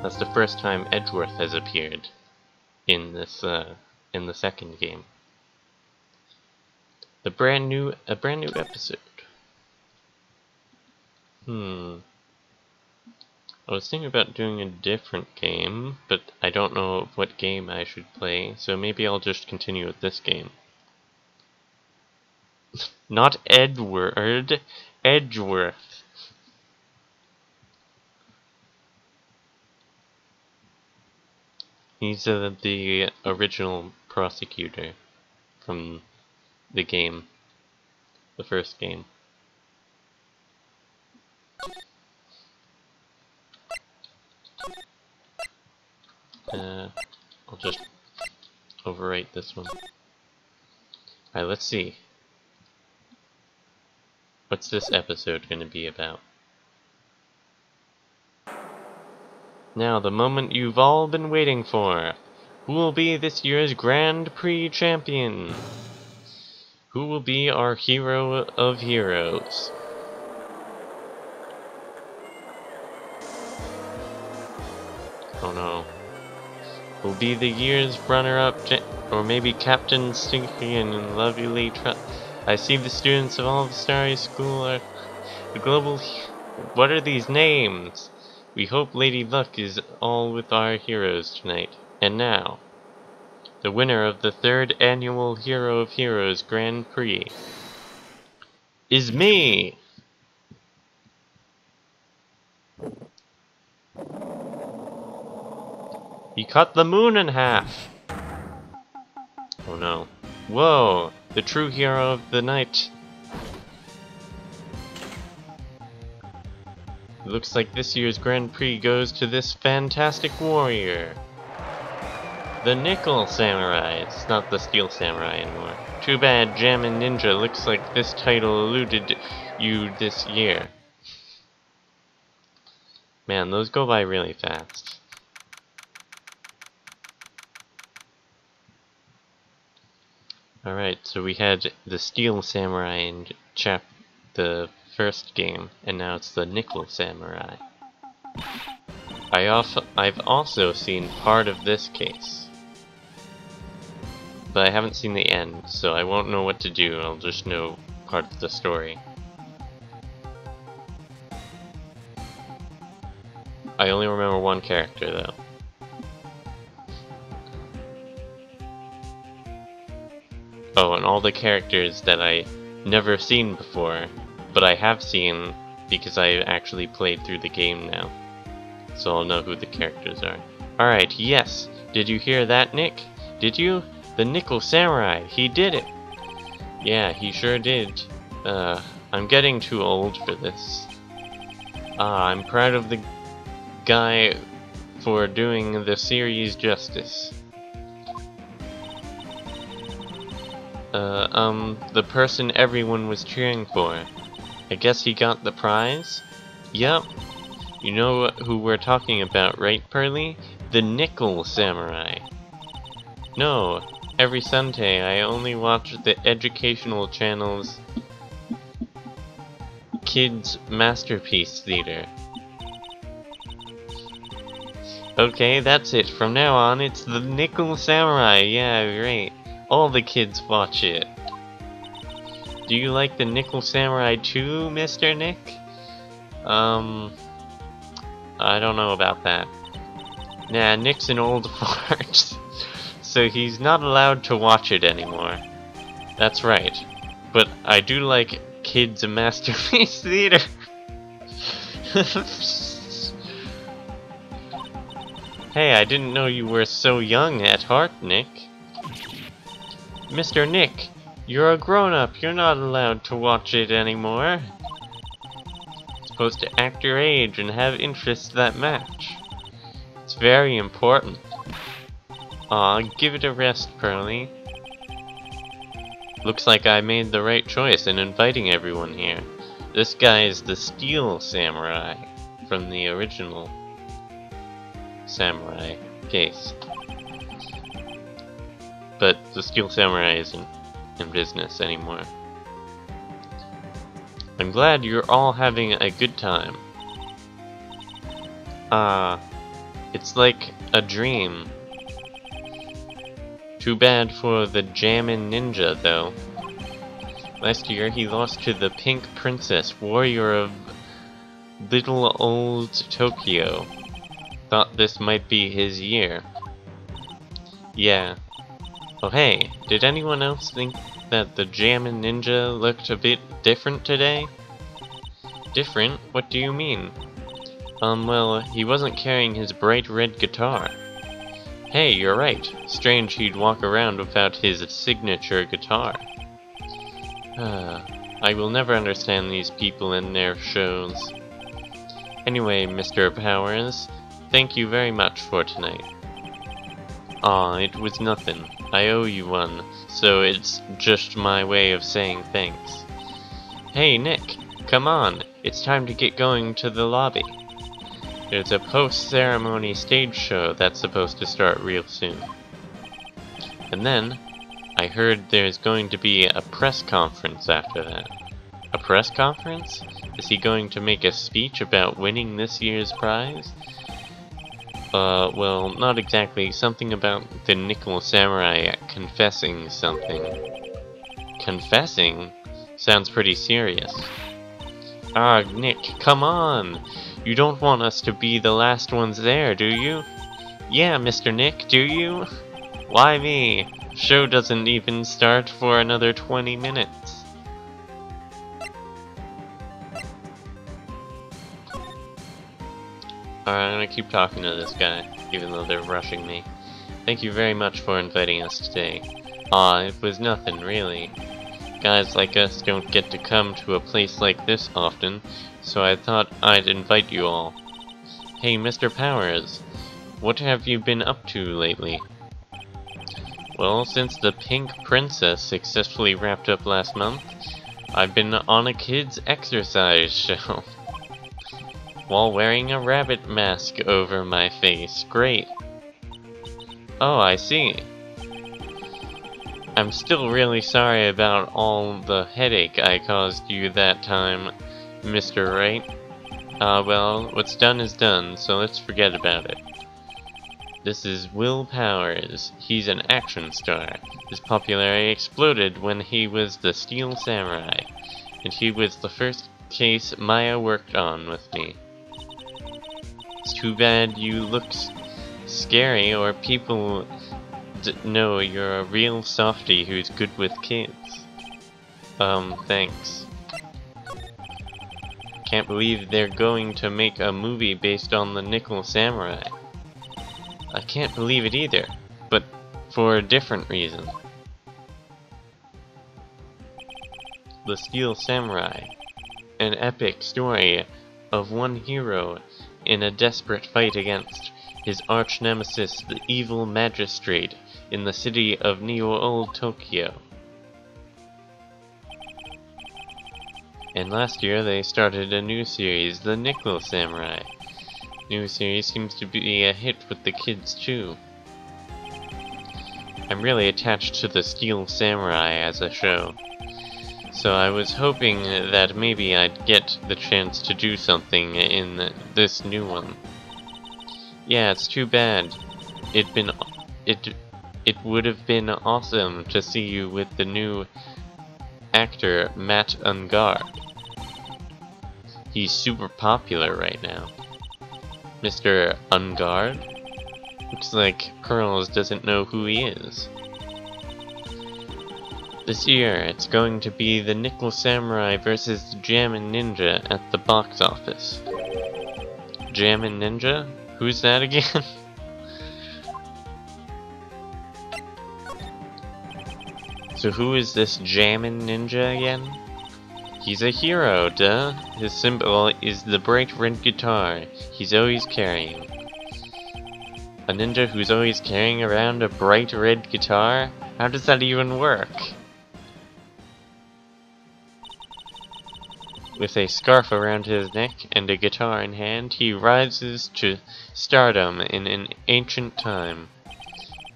That's the first time Edgeworth has appeared in this in the second game. A brand new episode. I was thinking about doing a different game, but I don't know what game I should play, so maybe I'll just continue with this game. Not Edward, Edgeworth. He's the original prosecutor from the game, the first game. I'll just overwrite this one. Alright, let's see. What's this episode going to be about? Now, the moment you've all been waiting for. Who will be this year's Grand Prix champion? Who will be our hero of heroes? Oh no. Will be the year's runner-up, or maybe Captain Stinky and Lovely I see the students of all the Starry School are the global. What are these names? We hope Lady Luck is all with our heroes tonight. And now, the winner of the 3rd annual Hero of Heroes Grand Prix is me! He cut the moon in half! Oh no. Whoa! The true hero of the night. It looks like this year's Grand Prix goes to this fantastic warrior. The Nickel Samurai. It's not the Steel Samurai anymore. Too bad Jammin' Ninja looks like this title eluded you this year. Man, those go by really fast. Alright, so we had the Steel Samurai in the first game, and now it's the Nickel Samurai. I've also seen part of this case, but I haven't seen the end, so I won't know what to do. I'll just know part of the story. I only remember one character though. Oh, and all the characters that I never seen before, but I have seen because I actually played through the game now. So I'll know who the characters are. Alright, yes! Did you hear that, Nick? Did you? The Nickel Samurai! He did it! Yeah, he sure did. I'm getting too old for this. I'm proud of the guy for doing the series justice. The person everyone was cheering for. I guess he got the prize? Yup. You know who we're talking about, right, Pearly? The Nickel Samurai. No, every Sunday I only watch the educational channel's Kids Masterpiece Theater. Okay, that's it. From now on, it's the Nickel Samurai. Yeah, right. All the kids watch it. Do you like the Nickel Samurai too, Mr. Nick? I don't know about that. Nah, Nick's an old fart, so he's not allowed to watch it anymore. That's right. But I do like Kids Masterpiece Theater. Hey, I didn't know you were so young at heart, Nick. Mr. Nick, you're a grown-up. You're not allowed to watch it anymore. You're supposed to act your age and have interests that match. It's very important. Aw, give it a rest, Pearly. Looks like I made the right choice in inviting everyone here. This guy is the Steel Samurai from the original Samurai case. But the Steel Samurai isn't in business anymore. I'm glad you're all having a good time. It's like a dream. Too bad for the Jammin' Ninja, though. Last year, he lost to the Pink Princess, warrior of little old Tokyo. Thought this might be his year. Yeah. Oh hey, did anyone else think that the Jammin' Ninja looked a bit different today? Different? What do you mean? Well, he wasn't carrying his bright red guitar. Hey, you're right. Strange he'd walk around without his signature guitar. I will never understand these people and their shows. Anyway, Mr. Powers, thank you very much for tonight. Aw, it was nothing. I owe you one, so it's just my way of saying thanks. Hey, Nick, come on. It's time to get going to the lobby. There's a post-ceremony stage show that's supposed to start real soon. And then, I heard there's going to be a press conference after that. A press conference? Is he going to make a speech about winning this year's prize? Well, not exactly. Something about the Nickel Samurai confessing something. Confessing? Sounds pretty serious. Ah, Nick, come on! You don't want us to be the last ones there, do you? Yeah, Mr. Nick, do you? Why me? Show doesn't even start for another 20 minutes. Alright, I'm gonna keep talking to this guy, even though they're rushing me. Thank you very much for inviting us today. Aw, it was nothing, really. Guys like us don't get to come to a place like this often, so I thought I'd invite you all. Hey, Mr. Powers, what have you been up to lately? Well, since the Pink Princess successfully wrapped up last month, I've been on a kids' exercise show. While wearing a rabbit mask over my face. Great. Oh, I see. I'm still really sorry about all the headache I caused you that time, Mr. Wright. Well, what's done is done, so let's forget about it. This is Will Powers. He's an action star. His popularity exploded when he was the Steel Samurai, and he was the first case Maya worked on with me. It's too bad you look scary, or people know you're a real softie who's good with kids. Thanks. Can't believe they're going to make a movie based on the Nickel Samurai. I can't believe it either, but for a different reason. The Steel Samurai, an epic story of one hero in a desperate fight against his arch-nemesis, the evil magistrate, in the city of Neo-Old Tokyo. And last year they started a new series, the Nickel Samurai. New series seems to be a hit with the kids too. I'm really attached to the Steel Samurai as a show, so I was hoping that maybe I'd get the chance to do something in this new one. Yeah, it's too bad. It would have been awesome to see you with the new actor Matt Ungard. He's super popular right now. Mr. Ungard? Looks like Pearls doesn't know who he is. This year, it's going to be the Nickel Samurai versus the Jammin' Ninja at the box office. Jammin' Ninja? Who's that again? So who is this Jammin' Ninja again? He's a hero, duh. His symbol is the bright red guitar he's always carrying. A ninja who's always carrying around a bright red guitar? How does that even work? With a scarf around his neck and a guitar in hand, he rises to stardom in an ancient time.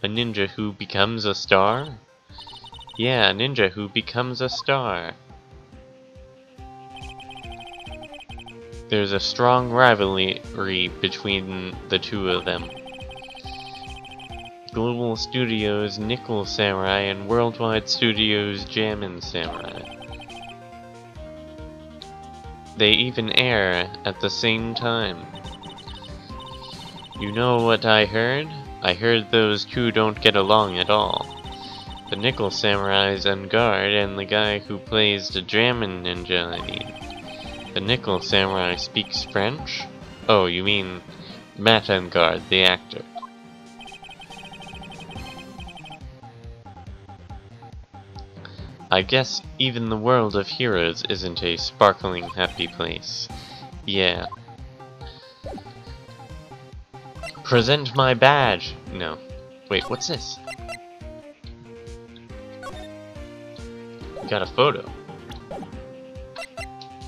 A ninja who becomes a star? Yeah, a ninja who becomes a star. There's a strong rivalry between the two of them. Global Studios' Nickel Samurai and Worldwide Studios' Jammin' Samurai. They even air at the same time. You know what I heard? I heard those two don't get along at all. The Nickel Samurai's Ungard and the guy who plays the Jammin' Ninja, I mean. The Nickel Samurai speaks French? Oh, you mean Matt Ungard, the actor. I guess even the world of heroes isn't a sparkling happy place. Yeah. Present my badge! No. Wait, what's this? Got a photo.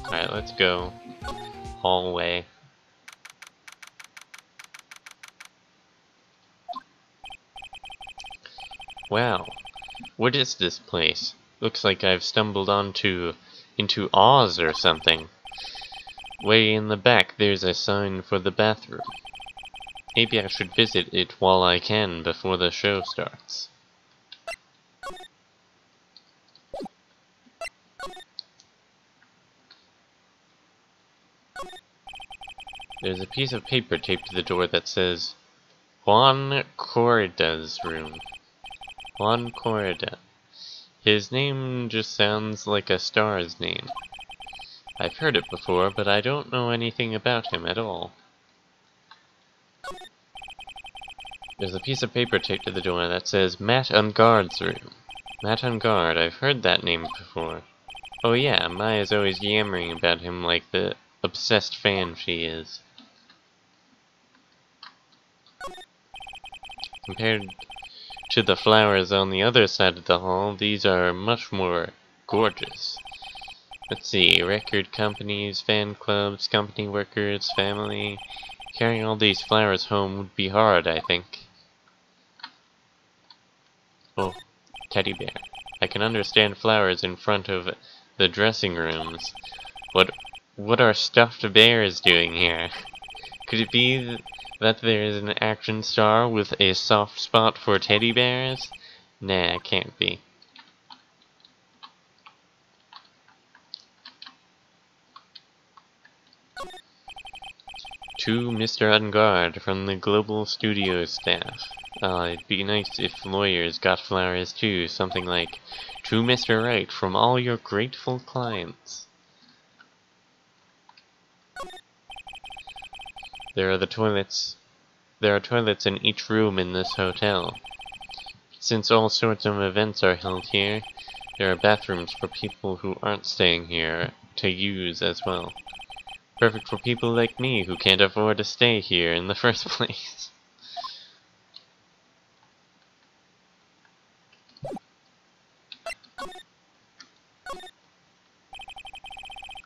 Alright, let's go. Hallway. Wow, what is this place? Looks like I've stumbled into Oz or something. Way in the back there's a sign for the bathroom. Maybe I should visit it while I can before the show starts. There's a piece of paper taped to the door that says, Juan Corrida's room. Juan Corrida. His name just sounds like a star's name. I've heard it before, but I don't know anything about him at all. There's a piece of paper taped to the door that says, Matt Unguard's room. Matt Unguard, I've heard that name before. Oh yeah, Maya's always yammering about him like the obsessed fan she is. Compared to the flowers on the other side of the hall, these are much more gorgeous. Let's see, record companies, fan clubs, company workers, family. Carrying all these flowers home would be hard, I think. Oh, teddy bear. I can understand flowers in front of the dressing rooms. What are stuffed bears doing here? Could it be that there is an action star with a soft spot for teddy bears? Nah, it can't be. To Mr. Ungard from the Global Studios staff. It'd be nice if lawyers got flowers too, something like, To Mr. Wright from all your grateful clients. There are toilets in each room in this hotel. Since all sorts of events are held here, there are bathrooms for people who aren't staying here to use as well. Perfect for people like me who can't afford to stay here in the first place.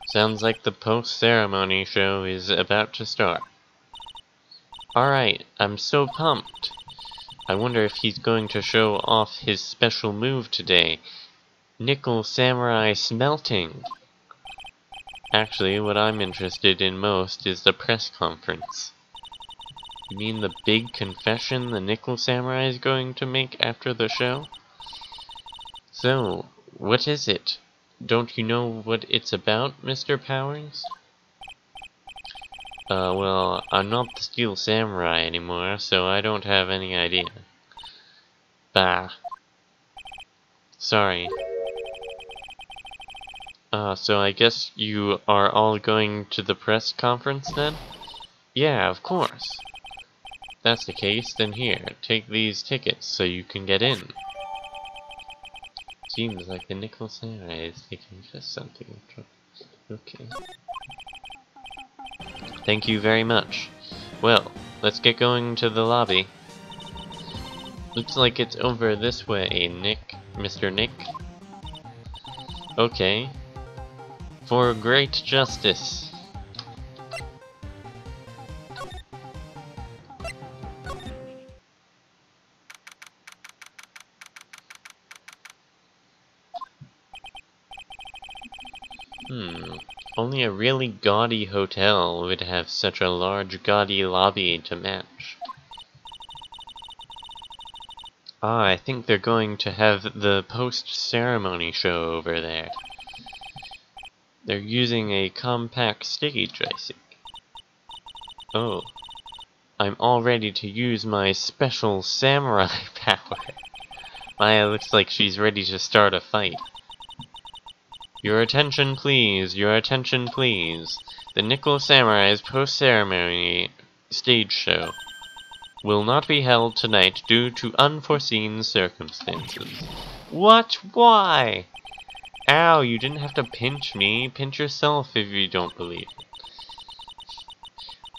Sounds like the post-ceremony show is about to start. Alright, I'm so pumped. I wonder if he's going to show off his special move today. Nickel Samurai Smelting. Actually, what I'm interested in most is the press conference. You mean the big confession the Nickel Samurai is going to make after the show? So, what is it? Don't you know what it's about, Mr. Powers? Well, I'm not the Steel Samurai anymore, so I don't have any idea. Bah. Sorry. So I guess you are all going to the press conference then? Yeah, of course. If that's the case, then here, take these tickets so you can get in. Seems like the Nickel Samurai is taking just something. Okay. Thank you very much. Well, let's get going to the lobby. Looks like it's over this way, Nick. Mr. Nick. Okay. For great justice. Only a really gaudy hotel would have such a large gaudy lobby to match. I think they're going to have the post-ceremony show over there. They're using a compact stage, I think. Oh. I'm all ready to use my special samurai power. Maya looks like she's ready to start a fight. Your attention please, your attention please. The Nickel Samurai's post-ceremony stage show will not be held tonight due to unforeseen circumstances. What? Why? Ow, you didn't have to pinch me. Pinch yourself if you don't believe it.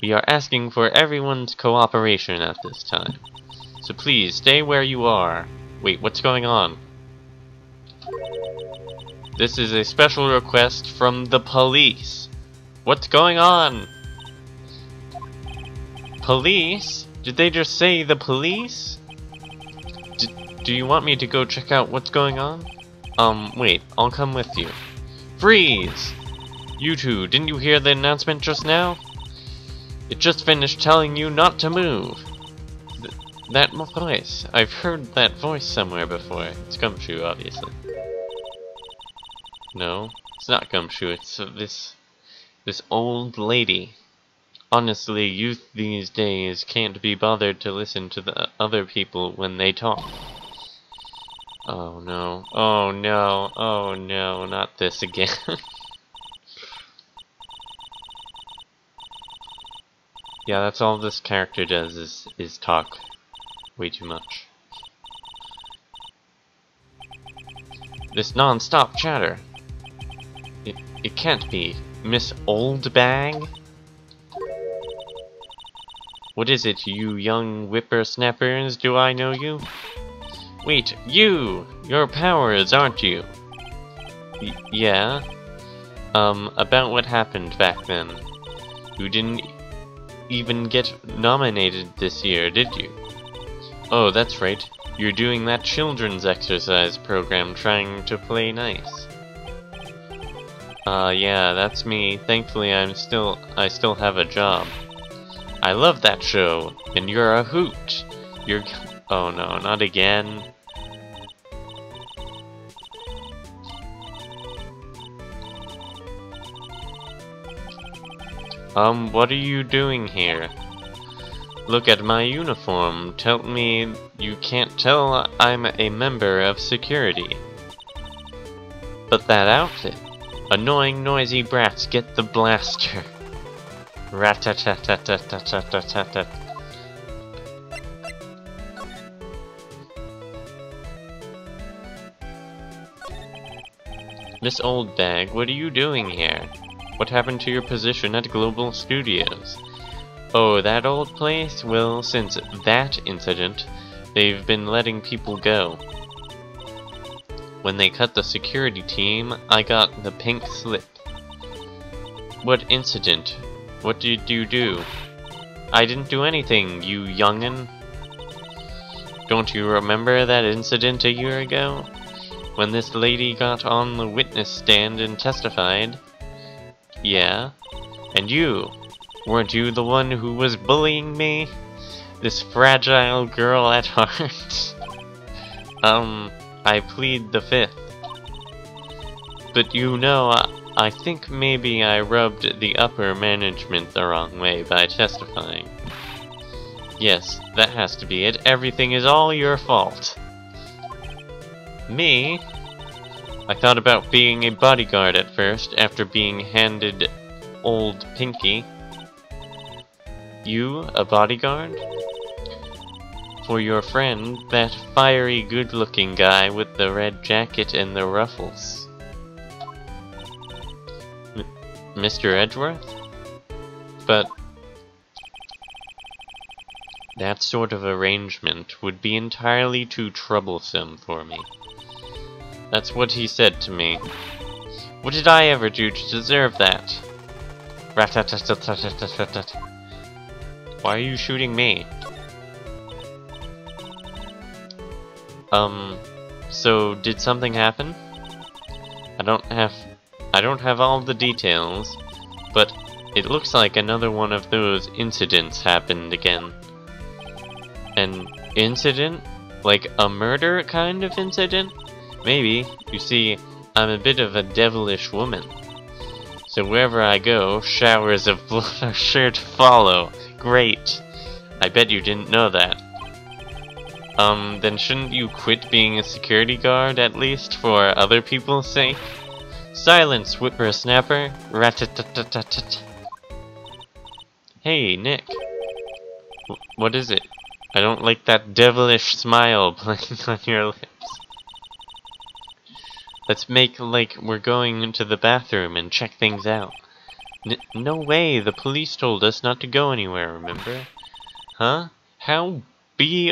We are asking for everyone's cooperation at this time. So please, stay where you are. Wait, what's going on? This is a special request from the police. What's going on? Police? Did they just say the police? do you want me to go check out what's going on? Wait, I'll come with you. Freeze! You two, didn't you hear the announcement just now? It just finished telling you not to move. That voice. I've heard that voice somewhere before. It's Gumshoe, obviously. No, it's not Gumshoe. It's this old lady. Honestly, youth these days can't be bothered to listen to the other people when they talk. Oh no, oh no, oh no, not this again. Yeah, that's all this character does is talk way too much. This non-stop chatter. It can't be. Miss Oldbag? What is it, you young whippersnappers? Do I know you? Wait, you! You're Powers, aren't you? Yeah? About what happened back then. You didn't even get nominated this year, did you? Oh, that's right. You're doing that children's exercise program trying to play nice. Yeah, that's me. Thankfully, I still have a job. I love that show, and you're a hoot. Oh no, not again. What are you doing here? Look at my uniform. Tell me you can't tell I'm a member of security. But that outfit. Annoying, noisy brats, get the blaster. Rat-tat-tat-tat-tat-tat-tat-tat. Miss Oldbag, what are you doing here? What happened to your position at Global Studios? Oh, that old place? Well, since that incident, they've been letting people go. When they cut the security team, I got the pink slip. What incident? What did you do? I didn't do anything, you young'un. Don't you remember that incident a year ago? When this lady got on the witness stand and testified? Yeah? And you? Weren't you the one who was bullying me? This fragile girl at heart? I plead the fifth. But you know, I think maybe I rubbed the upper management the wrong way by testifying. Yes, that has to be it. Everything is all your fault. Me? I thought about being a bodyguard at first, after being handed old Pinky. You, a bodyguard? For your friend, that fiery good-looking guy with the red jacket and the ruffles. Mr. Edgeworth? But that sort of arrangement would be entirely too troublesome for me. That's what he said to me. What did I ever do to deserve that? Rat-tat-tat-tat-tat-tat-tat. Why are you shooting me? So did something happen? I don't have all the details, but it looks like another one of those incidents happened again. An incident? Like a murder kind of incident? Maybe. You see, I'm a bit of a devilish woman. So wherever I go, showers of blood are sure to follow. Great. I bet you didn't know that. Then shouldn't you quit being a security guard, at least, for other people's sake? Silence, whippersnapper! Rat-tat-tat-tat-tat. Hey, Nick. What is it? I don't like that devilish smile playing on your lips. Let's make like we're going into the bathroom and check things out. No way, the police told us not to go anywhere, remember? Huh? How boring?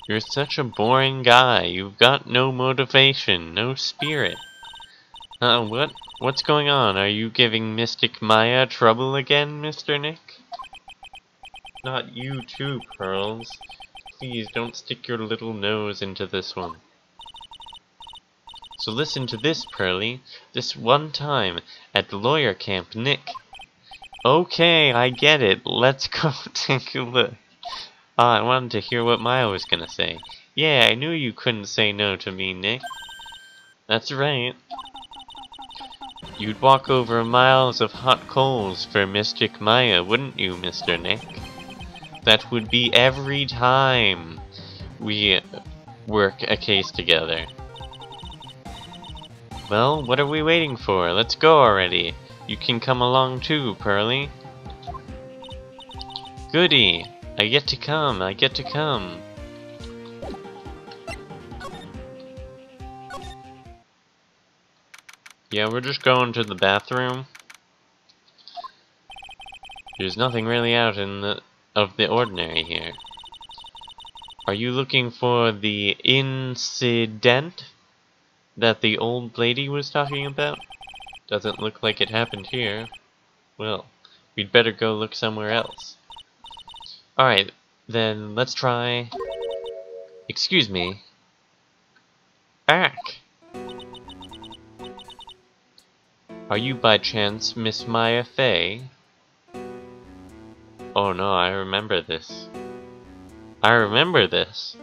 You're such a boring guy. You've got no motivation, no spirit. What's going on? Are you giving Mystic Maya trouble again, Mr. Nick? Not you too, Pearls. Please don't stick your little nose into this one. So listen to this, Pearly. This one time at the lawyer camp, Nick. Okay, I get it. Let's go take a look. I wanted to hear what Maya was gonna say. Yeah, I knew you couldn't say no to me, Nick. That's right. You'd walk over miles of hot coals for Mystic Maya, wouldn't you, Mr. Nick? That would be every time we work a case together. Well, what are we waiting for? Let's go already. You can come along too, Pearly. Goody! I get to come, I get to come. Yeah, we're just going to the bathroom. There's nothing really out of the ordinary here. Are you looking for the incident that the old lady was talking about? Doesn't look like it happened here. Well, we'd better go look somewhere else. Alright, then let's try... Excuse me. Back! Are you by chance Miss Maya Fey? Oh no, I remember this. I remember this!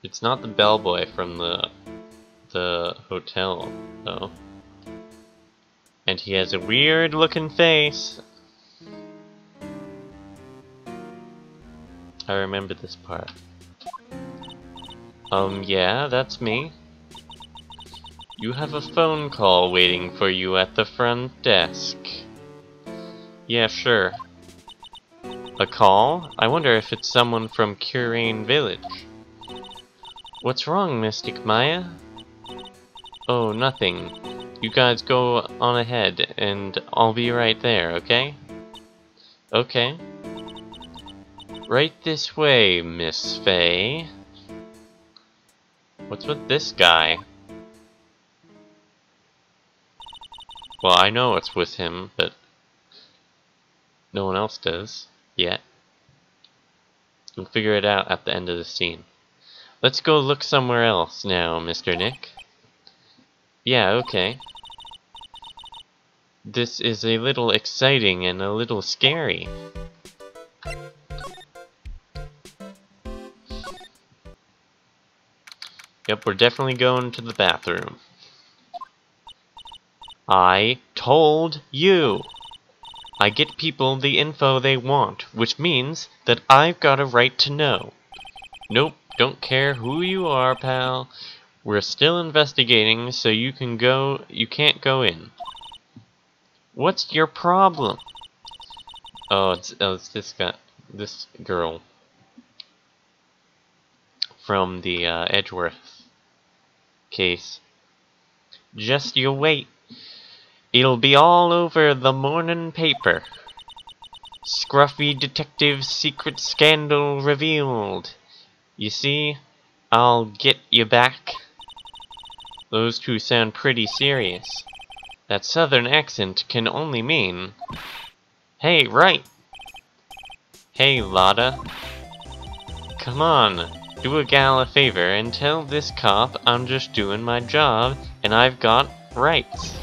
It's not the bellboy from the hotel, though. And he has a weird looking face. I remember this part. Yeah, that's me. You have a phone call waiting for you at the front desk. Yeah, sure. A call? I wonder if it's someone from Curane Village. What's wrong, Mystic Maya? Oh, nothing. You guys go on ahead, and I'll be right there, okay? Okay. Right this way, Miss Fey. What's with this guy? Well, I know what's with him, but no one else does, yet. We'll figure it out at the end of the scene. Let's go look somewhere else now, Mr. Nick. Yeah, okay. This is a little exciting and a little scary. Yep, we're definitely going to the bathroom. I told you! I get people the info they want, which means that I've got a right to know. Nope, don't care who you are, pal. We're still investigating, so you can't go in. What's your problem? Oh, it's this girl from the Edgeworth case. Just you wait. It'll be all over the morning paper. Scruffy detective's secret scandal revealed. You see, I'll get you back. Those two sound pretty serious. That southern accent can only mean... Hey, Wright! Hey, Lotta. Come on, do a gal a favor and tell this cop I'm just doing my job and I've got rights.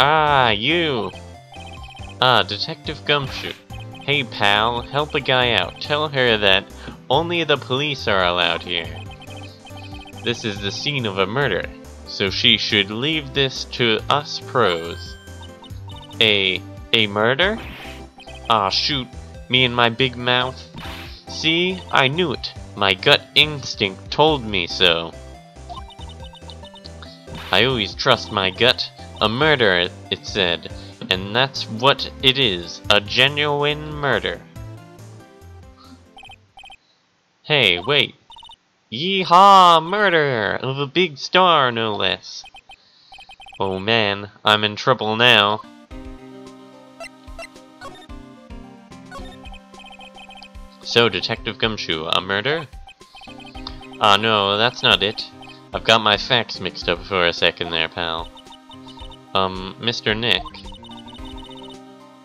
Ah, you! Ah, Detective Gumshoe. Hey, pal, help a guy out. Tell her that only the police are allowed here. This is the scene of a murder, so she should leave this to us pros. A murder? Ah, shoot, me and my big mouth. See, I knew it. My gut instinct told me so. I always trust my gut. A murder, it said, and that's what it is, a genuine murder. Hey, wait. Yeehaw! Murder! Of a big star, no less. Oh man, I'm in trouble now. So, Detective Gumshoe, a murder? Ah, no, that's not it. I've got my facts mixed up for a second there, pal. Mr. Nick.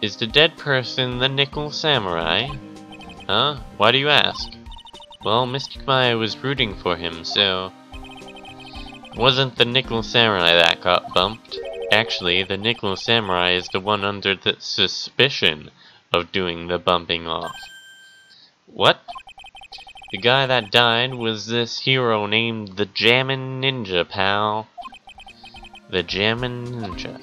Is the dead person the Nickel Samurai? Huh? Why do you ask? Well, Mystic Maya was rooting for him, so... It wasn't the Nickel Samurai that got bumped. Actually, the Nickel Samurai is the one under the suspicion of doing the bumping off. What? The guy that died was this hero named the Jammin' Ninja, pal. The Jammin' Ninja.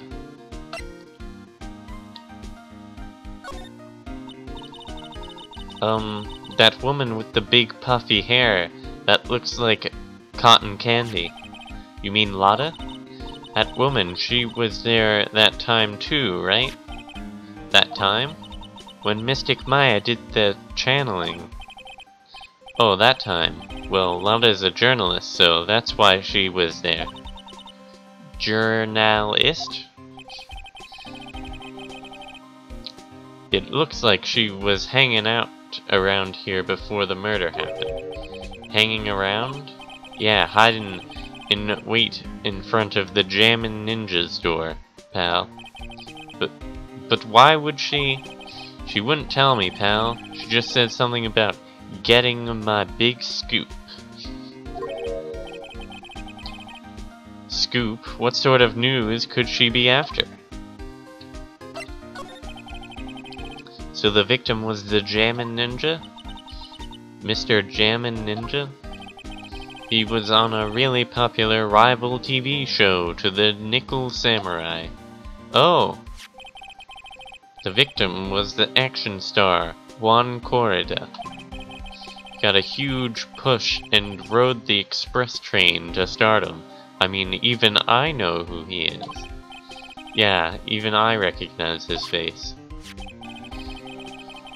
That woman with the big puffy hair that looks like cotton candy. You mean Lotta? That woman, she was there that time too, right? That time? When Mystic Maya did the channeling. Oh, that time. Well, Lotta's a journalist, so that's why she was there. Journalist? It looks like she was hanging out around here before the murder happened. Hanging around? Yeah, hiding in wait in front of the Jammin' Ninja's door, pal. But why would she? She wouldn't tell me, pal. She just said something about getting my big scoop. Scoop? What sort of news could she be after? So the victim was the Jammin' Ninja? Mr. Jammin' Ninja? He was on a really popular rival TV show to the Nickel Samurai. Oh! The victim was the action star, Juan Corrida. Got a huge push and rode the express train to stardom. I mean, even I know who he is. Yeah, even I recognize his face.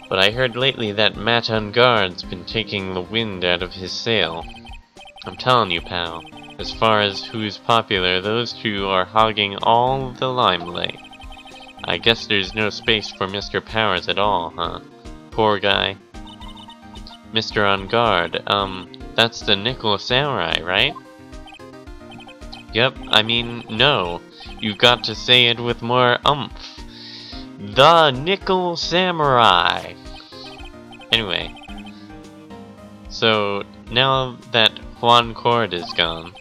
But I heard lately that Matt Ungard's been taking the wind out of his sail. I'm telling you, pal, as far as who's popular, those two are hogging all the limelight. I guess there's no space for Mr. Powers at all, huh? Poor guy. Mr. Ungard, that's the Nickel Samurai, right? Yep, I mean, no. You got to say it with more umph. The Nickel Samurai! Anyway. So, now that Juan Cord is gone,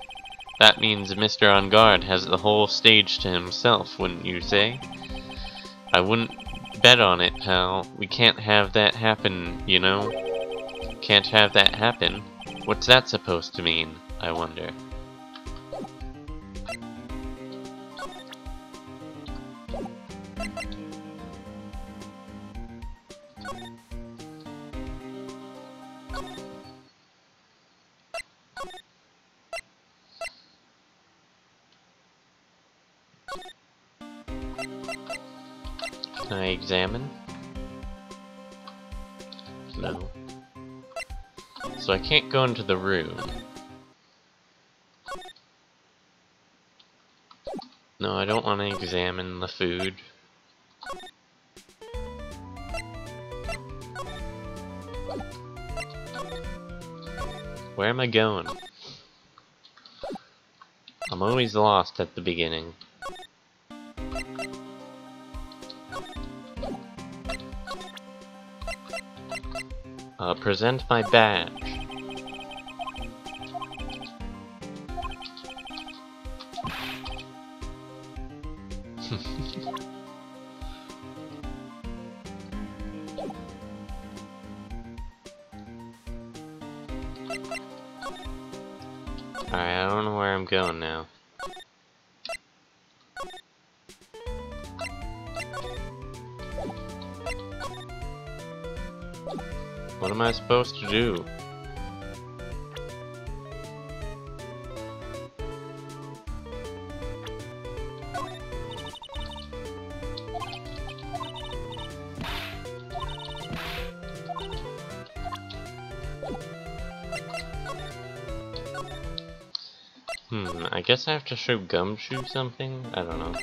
that means Mr. Ungard has the whole stage to himself, wouldn't you say? I wouldn't bet on it, pal. We can't have that happen, you know? Can't have that happen? What's that supposed to mean, I wonder? Can I examine? No. So I can't go into the room. No, I don't want to examine the food. Where am I going? I'm always lost at the beginning. Present my badge. Alright, I don't know where I'm going now. What am I supposed to do? I guess I have to show Gumshoe something? I don't know.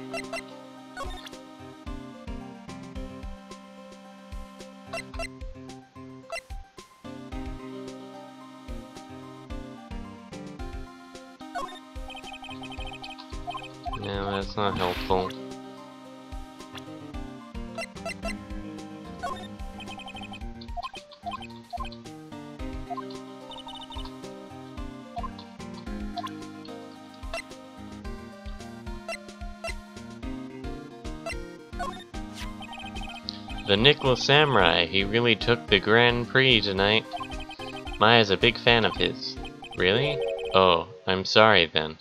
No, that's not helpful. The Nickel Samurai, he really took the Grand Prix tonight. Maya's a big fan of his. Really? Oh, I'm sorry then.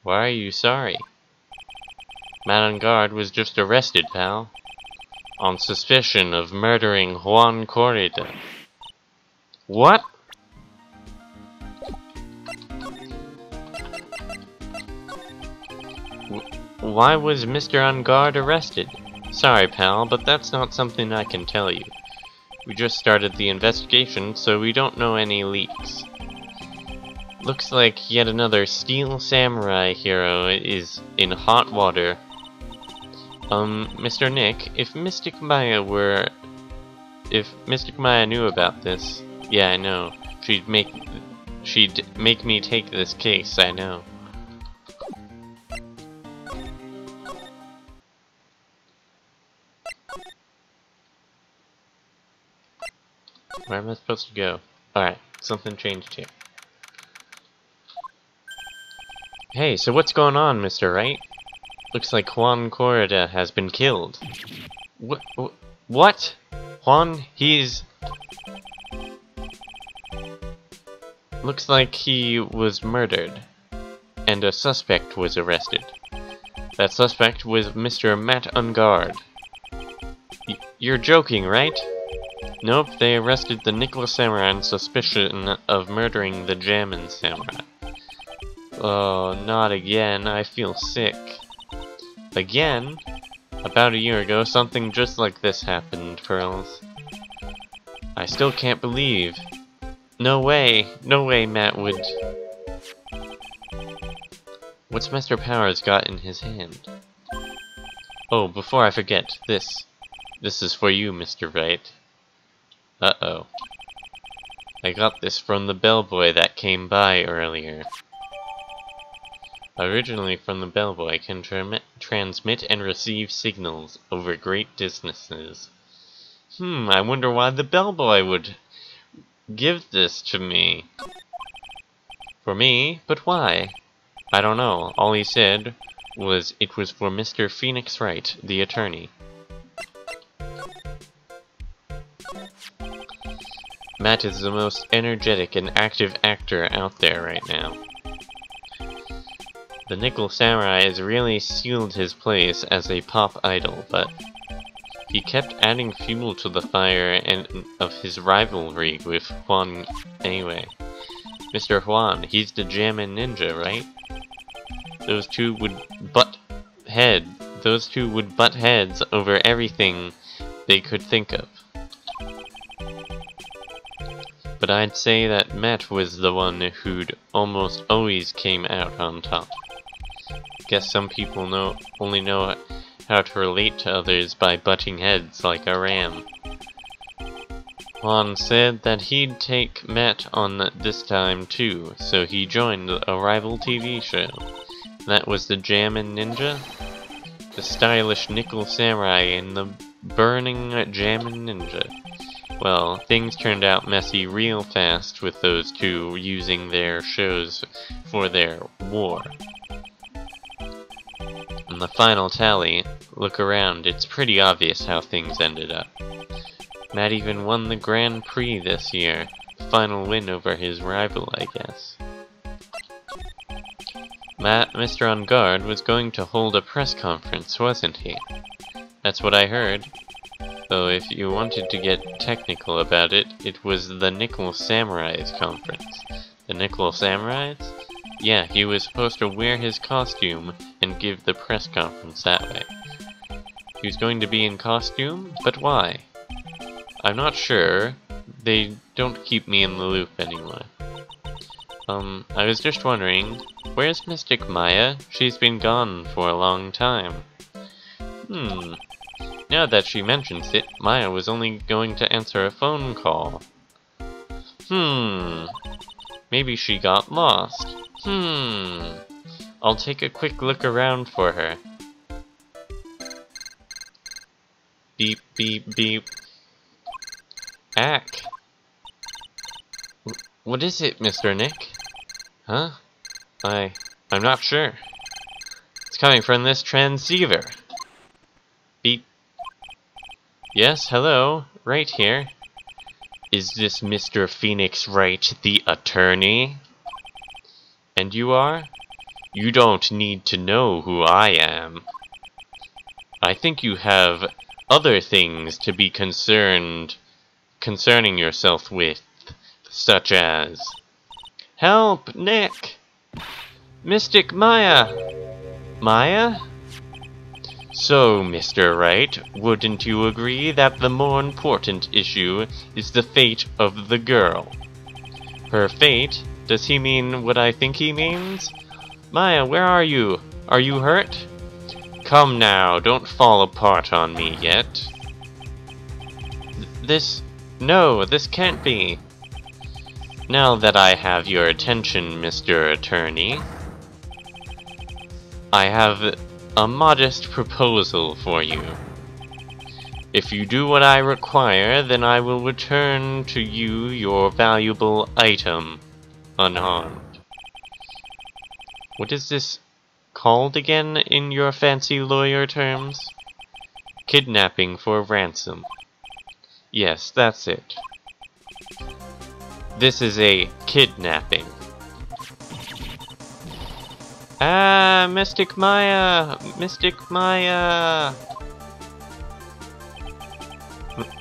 Why are you sorry? Man on guard was just arrested, pal. On suspicion of murdering Juan Corrida. What? Why was Mr. On Guard arrested? Sorry, pal, but that's not something I can tell you. We just started the investigation, so we don't know any leaks. Looks like yet another Steel Samurai hero is in hot water. Mr. Nick, if Mystic Maya knew about this, yeah, I know. She'd make me take this case, I know. Where am I supposed to go? Alright, something changed here. Hey, so what's going on, Mr. Wright? Looks like Juan Corrida has been killed. What? Juan, he's... Looks like he was murdered, and a suspect was arrested. That suspect was Mr. Matt Ungard. You're joking, right? Nope, they arrested the Nickel Samurai on suspicion of murdering the Jammin Samurai. Oh, not again, I feel sick. Again? About a year ago, something just like this happened, Pearls. I still can't believe. No way Matt would... What's Mr. Powers got in his hand? Oh, before I forget, this is for you, Mr. Wright. Uh-oh. I got this from the bellboy that came by earlier. Originally from the bellboy can transmit and receive signals over great distances. I wonder why the bellboy would give this to me. For me? But why? I don't know. All he said was it was for Mr. Phoenix Wright, the attorney. Matt is the most energetic and active actor out there right now. The Nickel Samurai has really sealed his place as a pop idol, but he kept adding fuel to the fire of his rivalry with Juan anyway. Mr. Juan, he's the Jammin Ninja, right? Those two would butt heads over everything they could think of. But I'd say that Matt was the one who'd almost always came out on top. Guess some people only know how to relate to others by butting heads like a ram. Juan said that he'd take Matt on this time too, so he joined a rival TV show. That was the Jammin Ninja? The stylish Nickel Samurai and the burning Jammin Ninja. Well, things turned out messy real fast with those two using their shows for their war. In the final tally, look around, it's pretty obvious how things ended up. Matt even won the Grand Prix this year, final win over his rival, I guess. Mr. On Guard was going to hold a press conference, wasn't he? That's what I heard. Though if you wanted to get technical about it, it was the Nickel Samurai's conference. The Nickel Samurai's? Yeah, he was supposed to wear his costume and give the press conference that way. He was going to be in costume? But why? I'm not sure. They don't keep me in the loop anymore. I was just wondering, where's Mystic Maya? She's been gone for a long time. Now that she mentions it, Maya was only going to answer a phone call. Maybe she got lost. I'll take a quick look around for her. Beep, beep, beep. Ack. What is it, Mr. Nick? Huh? I'm not sure. It's coming from this transceiver. Beep. Yes, hello, Wright here. Is this Mr. Phoenix Wright, the attorney? And you are? You don't need to know who I am. I think you have other things to be concerning yourself with, such as... Help, Nick! Mystic Maya! Maya? So, Mr. Wright, wouldn't you agree that the more important issue is the fate of the girl? Her fate? Does he mean what I think he means? Maya, where are you? Are you hurt? Come now, don't fall apart on me yet. No, this can't be. Now that I have your attention, Mr. Attorney, I have a modest proposal for you. If you do what I require, then I will return to you your valuable item, unharmed. What is this called again in your fancy lawyer terms? Kidnapping for ransom. Yes, that's it. This is a kidnapping. Ah, Mystic Maya! Mystic Maya!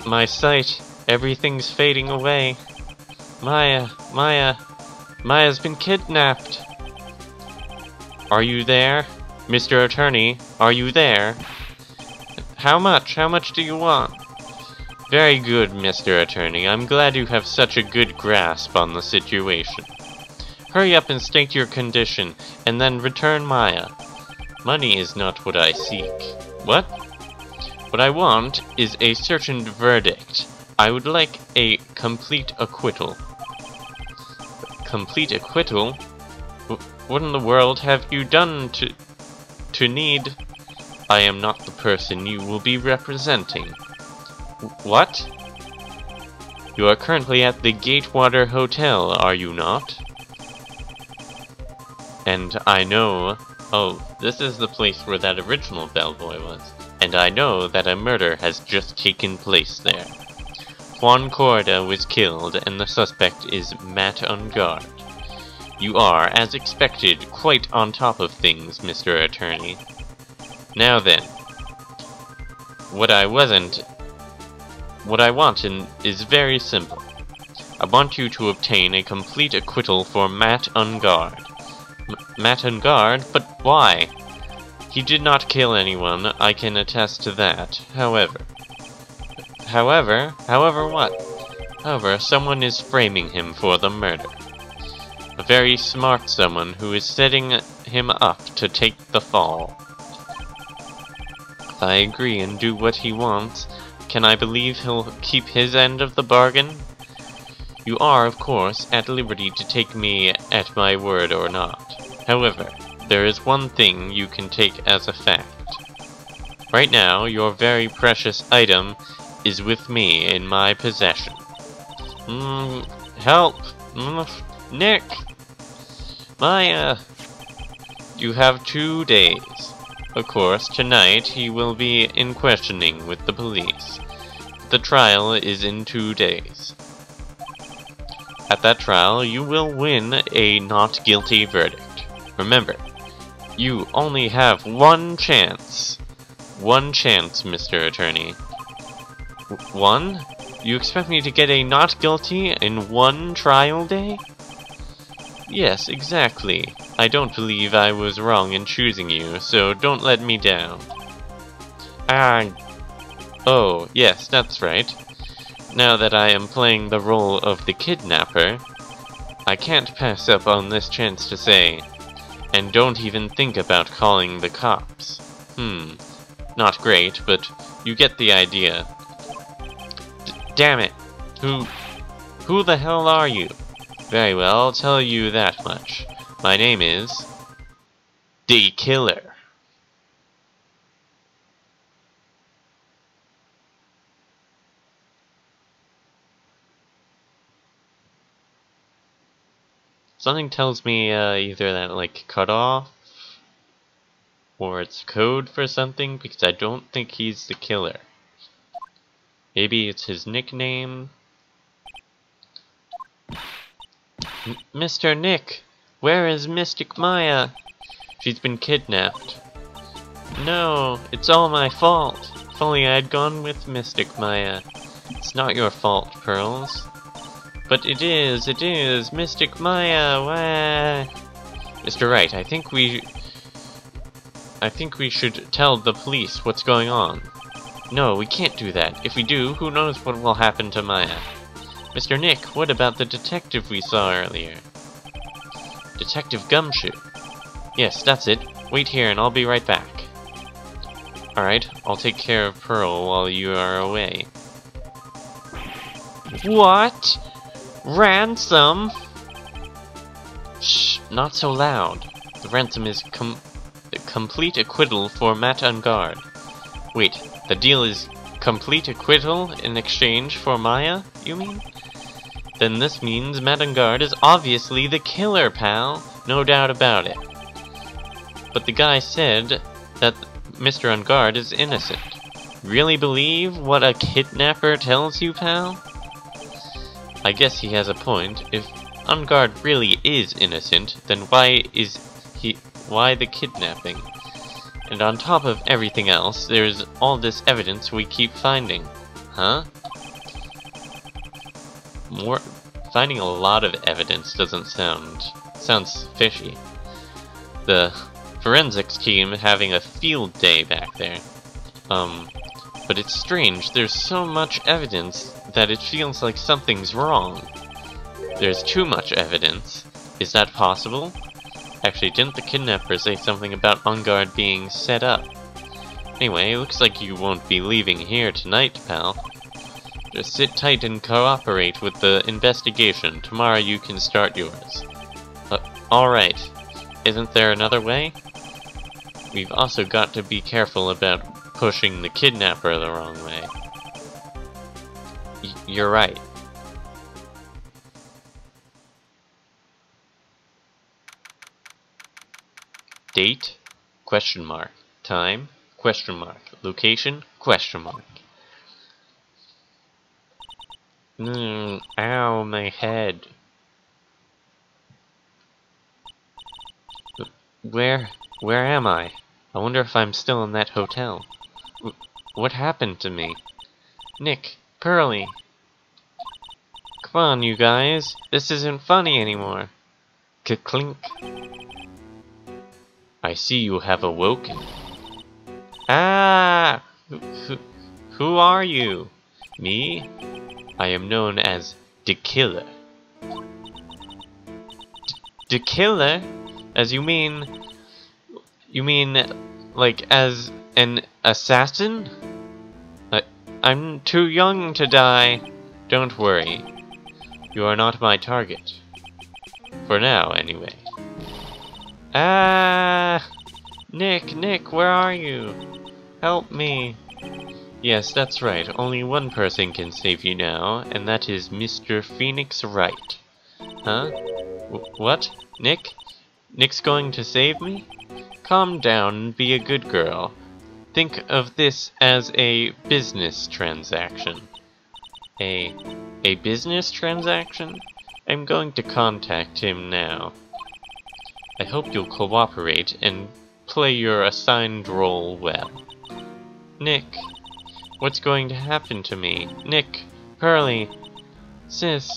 My sight, everything's fading away. Maya's been kidnapped. Are you there? Mr. Attorney, are you there? How much? How much do you want? Very good, Mr. Attorney. I'm glad you have such a good grasp on the situation. Hurry up and state your condition, and then return Maya. Money is not what I seek. What? What I want is a certain verdict. I would like a complete acquittal. Complete acquittal? What in the world have you done to need? I am not the person you will be representing. What? You are currently at the Gatewater Hotel, are you not? And I know... Oh, this is the place where that original bellboy was. And I know that a murder has just taken place there. Juan Corda was killed, and the suspect is Matt on guard. You are, as expected, quite on top of things, Mr. Attorney. Now then, what I want is very simple. I want you to obtain a complete acquittal for Matt on guard. Matt on guard? But why? He did not kill anyone, I can attest to that. However what? However, someone is framing him for the murder. A very smart someone who is setting him up to take the fall. If I agree and do what he wants, can I believe he'll keep his end of the bargain? You are, of course, at liberty to take me at my word or not. However, there is one thing you can take as a fact. Right now, your very precious item is with me in my possession. Help! Nick! Maya! You have 2 days. Of course, tonight he will be in questioning with the police. The trial is in 2 days. At that trial, you will win a not guilty verdict. Remember, you only have one chance. One chance, Mr. Attorney. One? You expect me to get a not guilty in one trial day? Yes, exactly. I don't believe I was wrong in choosing you, so don't let me down. Oh, yes, that's right. Now that I am playing the role of the kidnapper, I can't pass up on this chance to say, and don't even think about calling the cops. Not great, but you get the idea. Damn it! Who the hell are you? Very well, I'll tell you that much. My name is... The Killer. Something tells me either that, like, cut off, or it's code for something, because I don't think he's the killer. Maybe it's his nickname? Mr. Nick! Where is Mystic Maya? She's been kidnapped. No, it's all my fault. If only I had gone with Mystic Maya. It's not your fault, Pearls. But it is, Mystic Maya, wah! Mr. Wright, I think we should tell the police what's going on. No, we can't do that. If we do, who knows what will happen to Maya. Mr. Nick, what about the detective we saw earlier? Detective Gumshoe. Yes, that's it. Wait here and I'll be right back. Alright, I'll take care of Pearl while you are away. What? Ransom? Shh, not so loud. The ransom is complete acquittal for Matt Ungard. Wait, the deal is complete acquittal in exchange for Maya, you mean? Then this means Matt Ungard is obviously the killer, pal. No doubt about it. But the guy said that Mr. Ungard is innocent. Really believe what a kidnapper tells you, pal? I guess he has a point. If Ungard really is innocent, then why the kidnapping? And on top of everything else, there's all this evidence we keep finding. Huh? Finding a lot of evidence doesn't sounds fishy. The forensics team having a field day back there. But it's strange, there's so much evidence that it feels like something's wrong. There's too much evidence. Is that possible? Actually, didn't the kidnapper say something about Ungard being set up? Anyway, looks like you won't be leaving here tonight, pal. Just sit tight and cooperate with the investigation. Tomorrow you can start yours. Alright. Isn't there another way? We've also got to be careful about pushing the kidnapper the wrong way. You're right. Date? Question mark. Time? Question mark. Location? Question mark. Ow, my head. Where am I? I wonder if I'm still in that hotel. What happened to me? Nick, Pearly. Come on, you guys. This isn't funny anymore. Ka-clink. I see you have awoken. Ah! Who are you? Me? I am known as the Killer. The Killer? As you mean like as an assassin? I'm too young to die. Don't worry. You are not my target. For now, anyway. Ah! Nick, where are you? Help me. Yes, that's right. Only one person can save you now, and that is Mr. Phoenix Wright. Huh? What? Nick? Nick's going to save me? Calm down and be a good girl. Think of this as a business transaction. A business transaction? I'm going to contact him now. I hope you'll cooperate and play your assigned role well. Nick, what's going to happen to me? Nick, Pearly, Sis.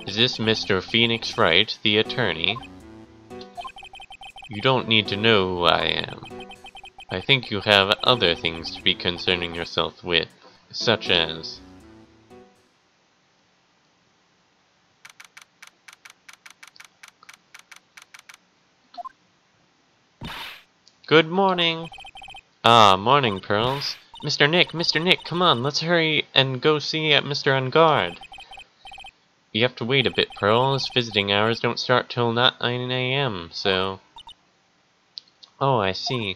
Is this Mr. Phoenix Wright, the attorney? You don't need to know who I am. I think you have other things to be concerning yourself with, such as... Good morning! Ah, morning, Pearls. Mr. Nick, come on, let's hurry and go see Mr. Ungard. You have to wait a bit, Pearls. Visiting hours don't start till 9 AM, so... Oh, I see.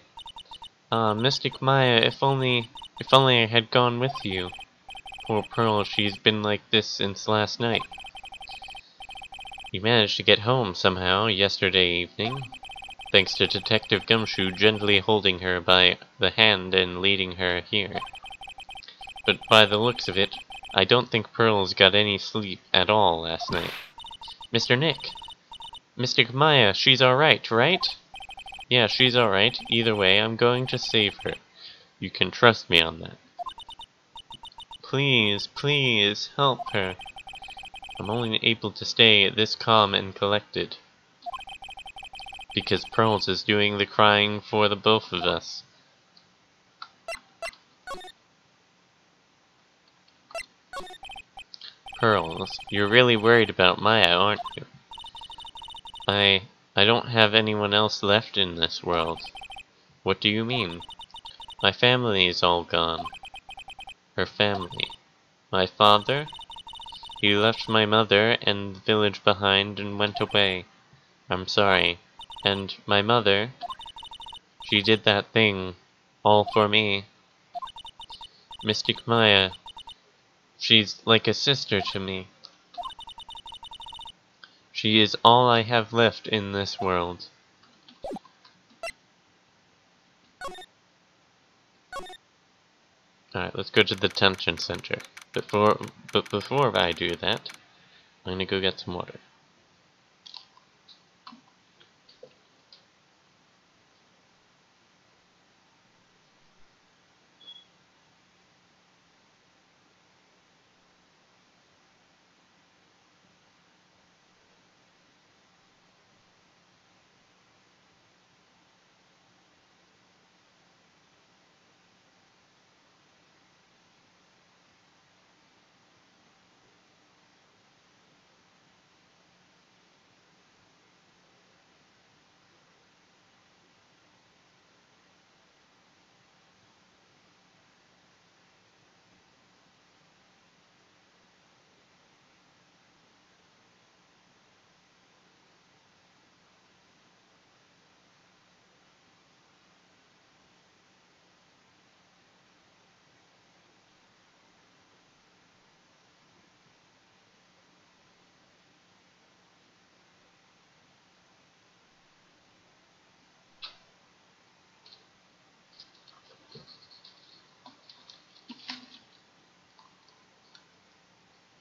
Mystic Maya, if only I had gone with you. Poor Pearl, she's been like this since last night. You managed to get home somehow yesterday evening. thanks to Detective Gumshoe gently holding her by the hand and leading her here. But by the looks of it, I don't think Pearls got any sleep at all last night. Mr. Nick! Mystic Maya, she's alright, right? Yeah, she's alright. Either way, I'm going to save her. You can trust me on that. Please, please, help her. I'm only able to stay this calm and collected because Pearls is doing the crying for the both of us. Pearls, you're really worried about Maya, aren't you? I don't have anyone else left in this world. What do you mean? My family is all gone. Her family. My father? He left my mother and the village behind and went away. I'm sorry. And my mother, she did that thing, all for me. Mystic Maya, she's like a sister to me. She is all I have left in this world. Alright, let's go to the detention center. But before I do that, I'm gonna go get some water.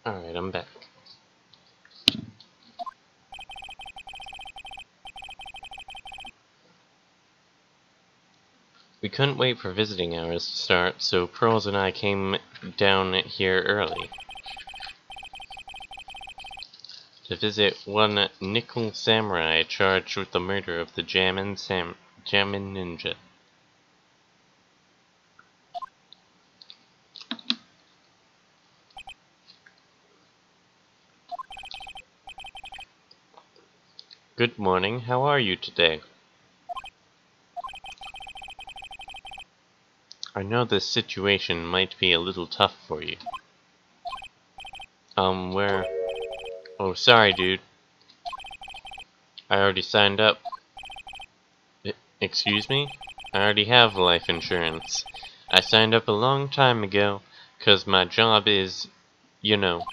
Alright, I'm back. We couldn't wait for visiting hours to start, so Pearls and I came down here early to visit one Nickel Samurai charged with the murder of the Jammin Ninja. Good morning, how are you today? I know this situation might be a little tough for you. Where? Oh, sorry, dude. I already signed up. Excuse me? I already have life insurance. I signed up a long time ago, 'cause my job is, you know.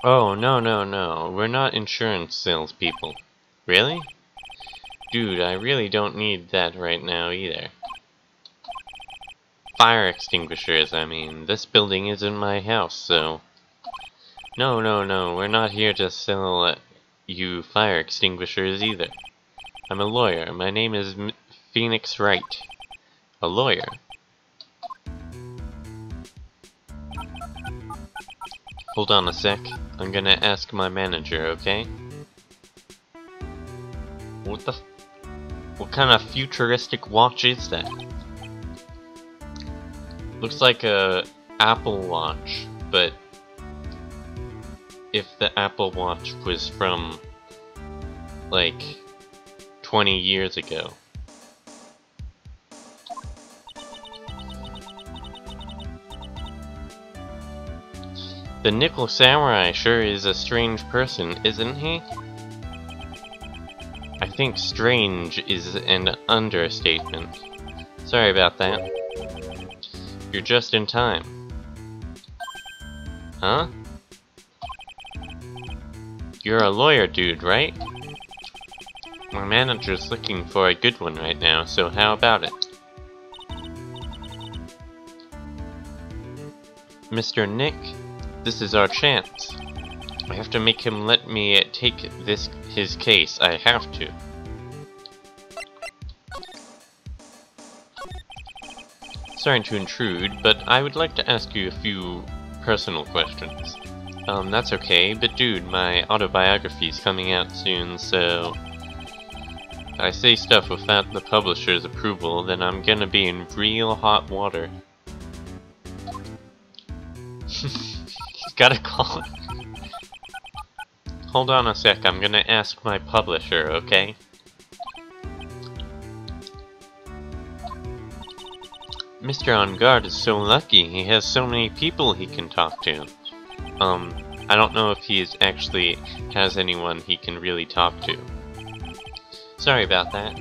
Oh, no. We're not insurance salespeople. Really? Dude, I really don't need that right now either. Fire extinguishers, I mean. This building isn't my house, so... No, we're not here to sell you fire extinguishers either. I'm a lawyer. My name is Phoenix Wright. A lawyer? Hold on a sec. I'm gonna ask my manager, okay? What kind of futuristic watch is that? Looks like a Apple Watch, but if the Apple Watch was from, like, 20 years ago. The Nickel Samurai sure is a strange person, isn't he? I think strange is an understatement. Sorry about that. You're just in time. Huh? You're a lawyer dude, right? My manager's looking for a good one right now, so how about it? Mr. Nick, this is our chance. I have to make him let me take his case. I have to. Sorry to intrude, but I would like to ask you a few personal questions. That's okay, but dude, my autobiography's coming out soon, so if I say stuff without the publisher's approval, then I'm gonna be in real hot water. He's got a call. Hold on a sec, I'm gonna ask my publisher, okay? Mr. On Guard is so lucky, he has so many people he can talk to. I don't know if he actually has anyone he can really talk to. Sorry about that.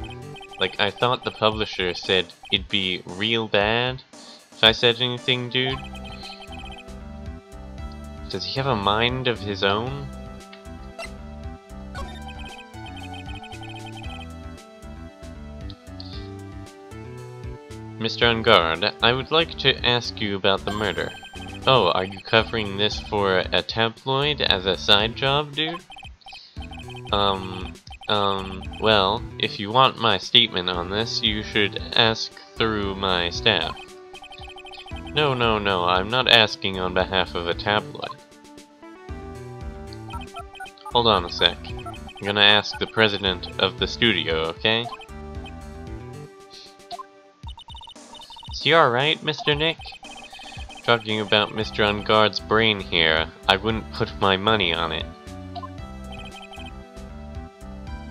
Like, I thought the publisher said it'd be real bad if I said anything, dude. Does he have a mind of his own? Mr. On Guard, I would like to ask you about the murder. Oh, are you covering this for a tabloid as a side job, dude? Well, if you want my statement on this, you should ask through my staff. No, I'm not asking on behalf of a tabloid. Hold on a sec. I'm gonna ask the president of the studio, okay? Is he alright, Mr. Nick? Talking about Mr. On Guard's brain here, I wouldn't put my money on it.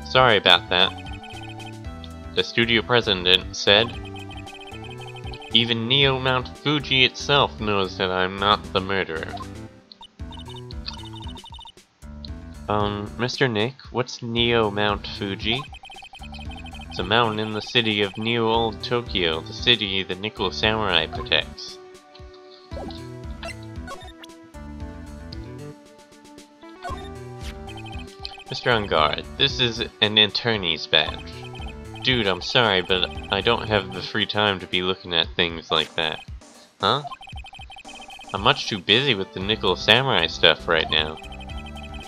Sorry about that. The studio president said, even Neo Mount Fuji itself knows that I'm not the murderer. Mr. Nick, what's Neo Mount Fuji? It's a mountain in the city of Neo Old Tokyo, the city the Nickel Samurai protects. Mr. On Guard, this is an attorney's badge. Dude, I'm sorry, but I don't have the free time to be looking at things like that. Huh? I'm much too busy with the Nickel Samurai stuff right now.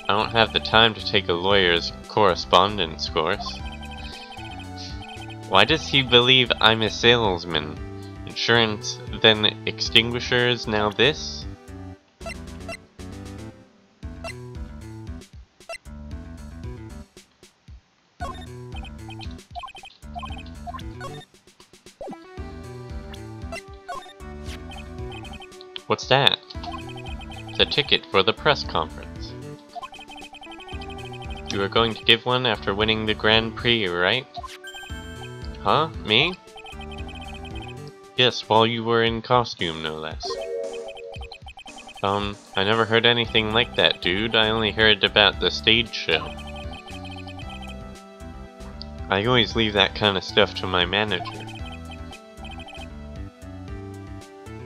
I don't have the time to take a lawyer's correspondence course. Why does he believe I'm a salesman? Insurance, then extinguishers, now this? What's that? The ticket for the press conference. You are going to give one after winning the Grand Prix, right? Huh? Me? Yes, while you were in costume, no less. I never heard anything like that, dude. I only heard about the stage show. I always leave that kind of stuff to my manager.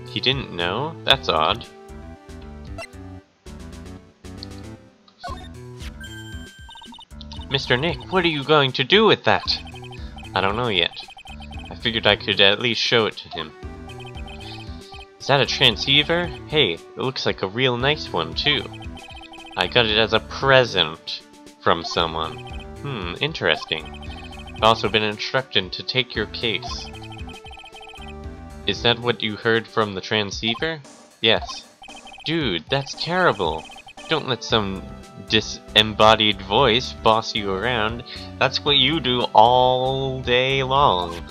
He didn't know? That's odd. Mr. Nick, what are you going to do with that? I don't know yet. I figured I could at least show it to him. Is that a transceiver? Hey, it looks like a real nice one, too. I got it as a present from someone. Interesting. I've also been instructed to take your case. Is that what you heard from the transceiver? Yes. Dude, that's terrible. Don't let some disembodied voice boss you around. That's what you do all day long.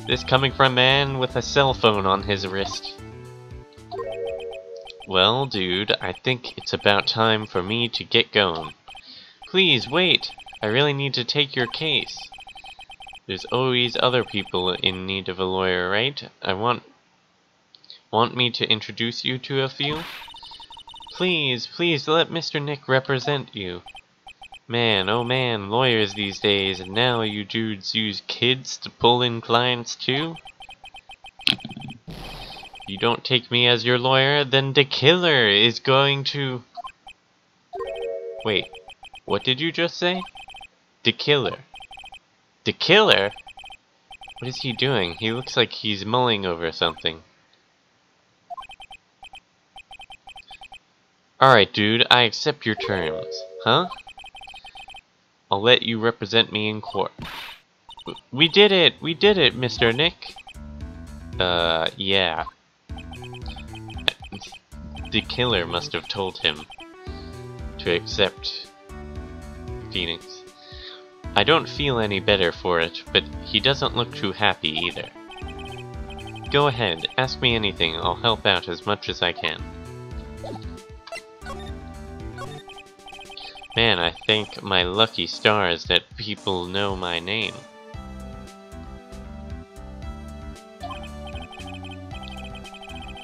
This coming from a man with a cell phone on his wrist. Well, dude, I think it's about time for me to get going. Please, wait! I really need to take your case. There's always other people in need of a lawyer, right? Want me to introduce you to a few? Please let Mr. Nick represent you. Man, oh man, lawyers these days, and now you dudes use kids to pull in clients too? You don't take me as your lawyer, then the killer is going to... Wait, what did you just say? The killer. The killer? What is he doing? He looks like he's mulling over something. Alright, dude, I accept your terms. Huh? I'll let you represent me in court. We did it! We did it, Mr. Nick! Yeah. The killer must have told him to accept Phoenix. I don't feel any better for it, but he doesn't look too happy either. Go ahead, ask me anything, I'll help out as much as I can. Man, I thank my lucky stars that people know my name.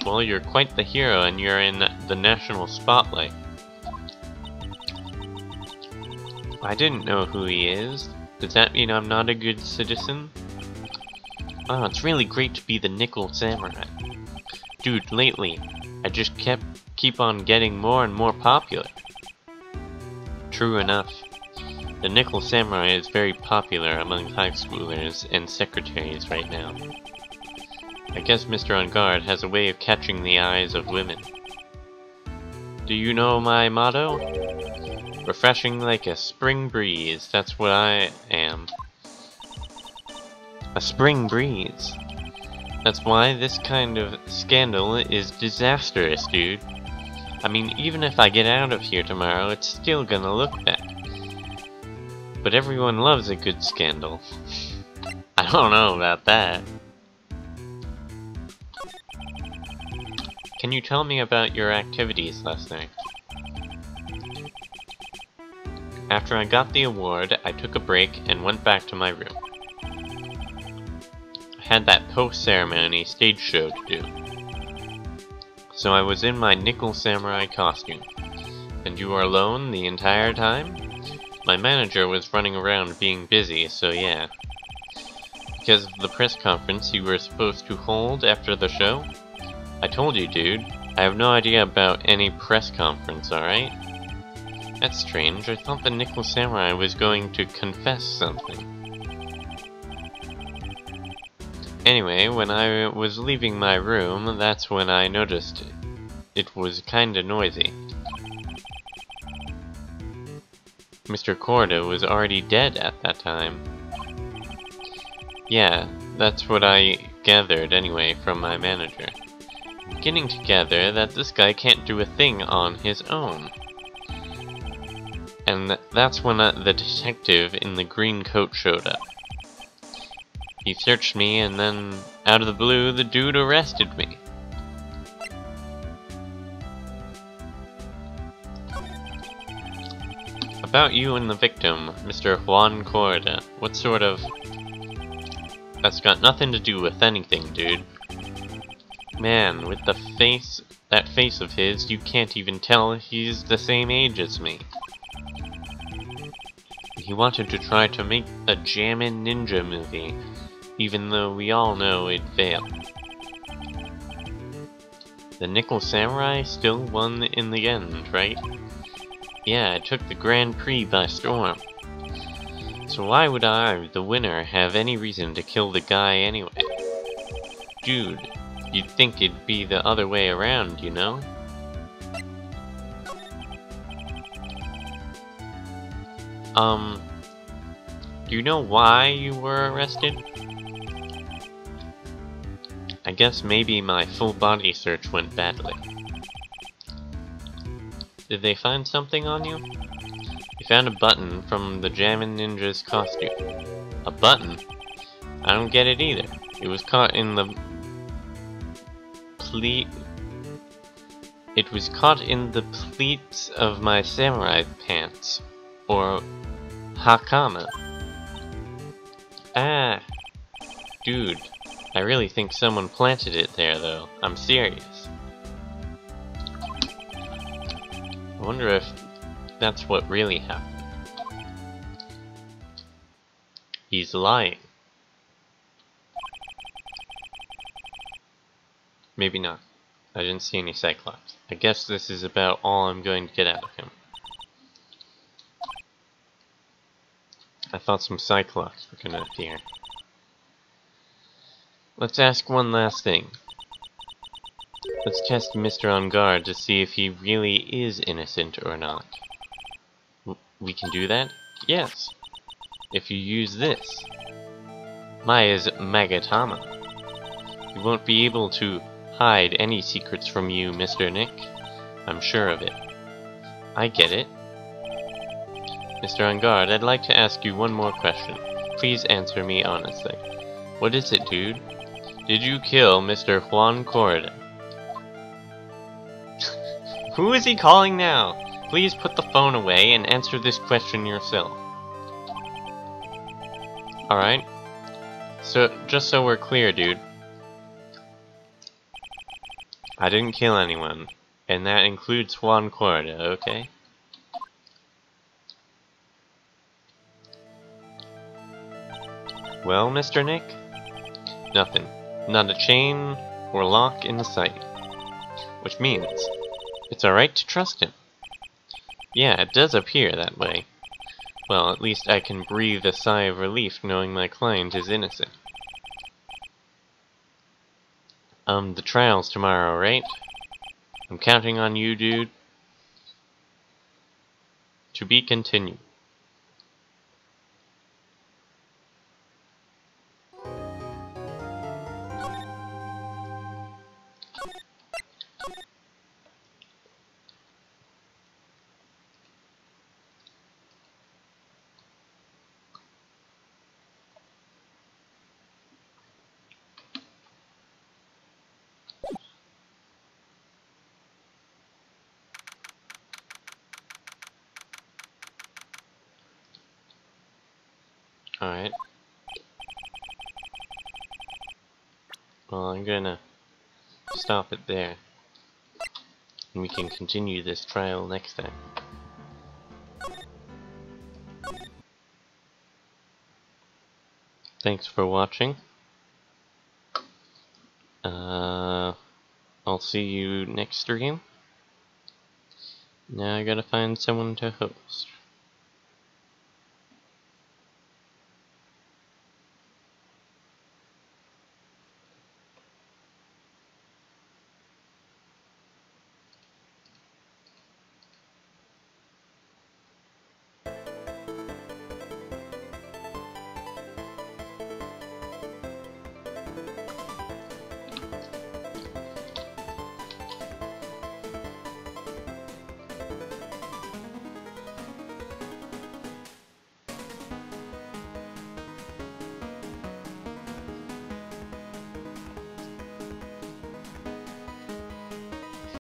Well, you're quite the hero and you're in the national spotlight. I didn't know who he is. Does that mean I'm not a good citizen? Oh, it's really great to be the Nickel Samurai. Dude, lately, I just keep on getting more and more popular. True enough. The Nickel Samurai is very popular among high schoolers and secretaries right now. I guess Mr. On Guard has a way of catching the eyes of women. Do you know my motto? Refreshing like a spring breeze, that's what I am. A spring breeze. That's why this kind of scandal is disastrous, dude. I mean, even if I get out of here tomorrow, it's still gonna look bad. But everyone loves a good scandal. I don't know about that. Can you tell me about your activities last night? After I got the award, I took a break and went back to my room. I had that post-ceremony stage show to do. So I was in my Nickel Samurai costume. And you were alone the entire time? My manager was running around being busy, so yeah. Because of the press conference you were supposed to hold after the show? I told you, dude. I have no idea about any press conference, alright? That's strange. I thought the Nickel Samurai was going to confess something. Anyway, when I was leaving my room, that's when I noticed it was kinda noisy. Mr. Korda was already dead at that time. Yeah, that's what I gathered anyway from my manager. Getting together that this guy can't do a thing on his own. And that's when the detective in the green coat showed up. He searched me and then, out of the blue, the dude arrested me. About you and the victim, Mr. Juan Corda, what sort of... That's got nothing to do with anything, dude. Man, with that face of his, you can't even tell he's the same age as me. He wanted to try to make a jammin' ninja movie, even though we all know it failed. The Nickel Samurai still won in the end, right? Yeah, it took the Grand Prix by storm. So why would I, the winner, have any reason to kill the guy anyway? Dude, you'd think it'd be the other way around, you know? Do you know why you were arrested? I guess maybe my full body search went badly. Did they find something on you? They found a button from the Jammin' Ninja's costume. A button? I don't get it either. It was caught in the It was caught in the pleats of my samurai pants. Or hakama. Ah, dude, I really think someone planted it there though. I'm serious. I wonder if that's what really happened. He's lying. Maybe not. I didn't see any Cyclops. I guess this is about all I'm going to get out of him. I thought some Cyclops were gonna appear. Let's ask one last thing. Let's test Mr. On Guard to see if he really is innocent or not. We can do that? Yes. If you use this. Maya's Magatama. He won't be able to hide any secrets from you, Mr. Nick. I'm sure of it. I get it. Mr. On Guard, I'd like to ask you one more question. Please answer me honestly. What is it, dude? Did you kill Mr. Juan Corda? Who is he calling now? Please put the phone away and answer this question yourself. Alright. So, just so we're clear, dude. I didn't kill anyone. And that includes Juan Corda, okay? Well, Mr. Nick? Nothing. Not a chain or lock in sight. Which means it's alright to trust him. Yeah, it does appear that way. Well, at least I can breathe a sigh of relief knowing my client is innocent. The trial's tomorrow, right? I'm counting on you, dude. To be continued. Alright. Well, I'm gonna stop it there. And we can continue this trial next time. Thanks for watching. I'll see you next stream. Now I gotta find someone to host.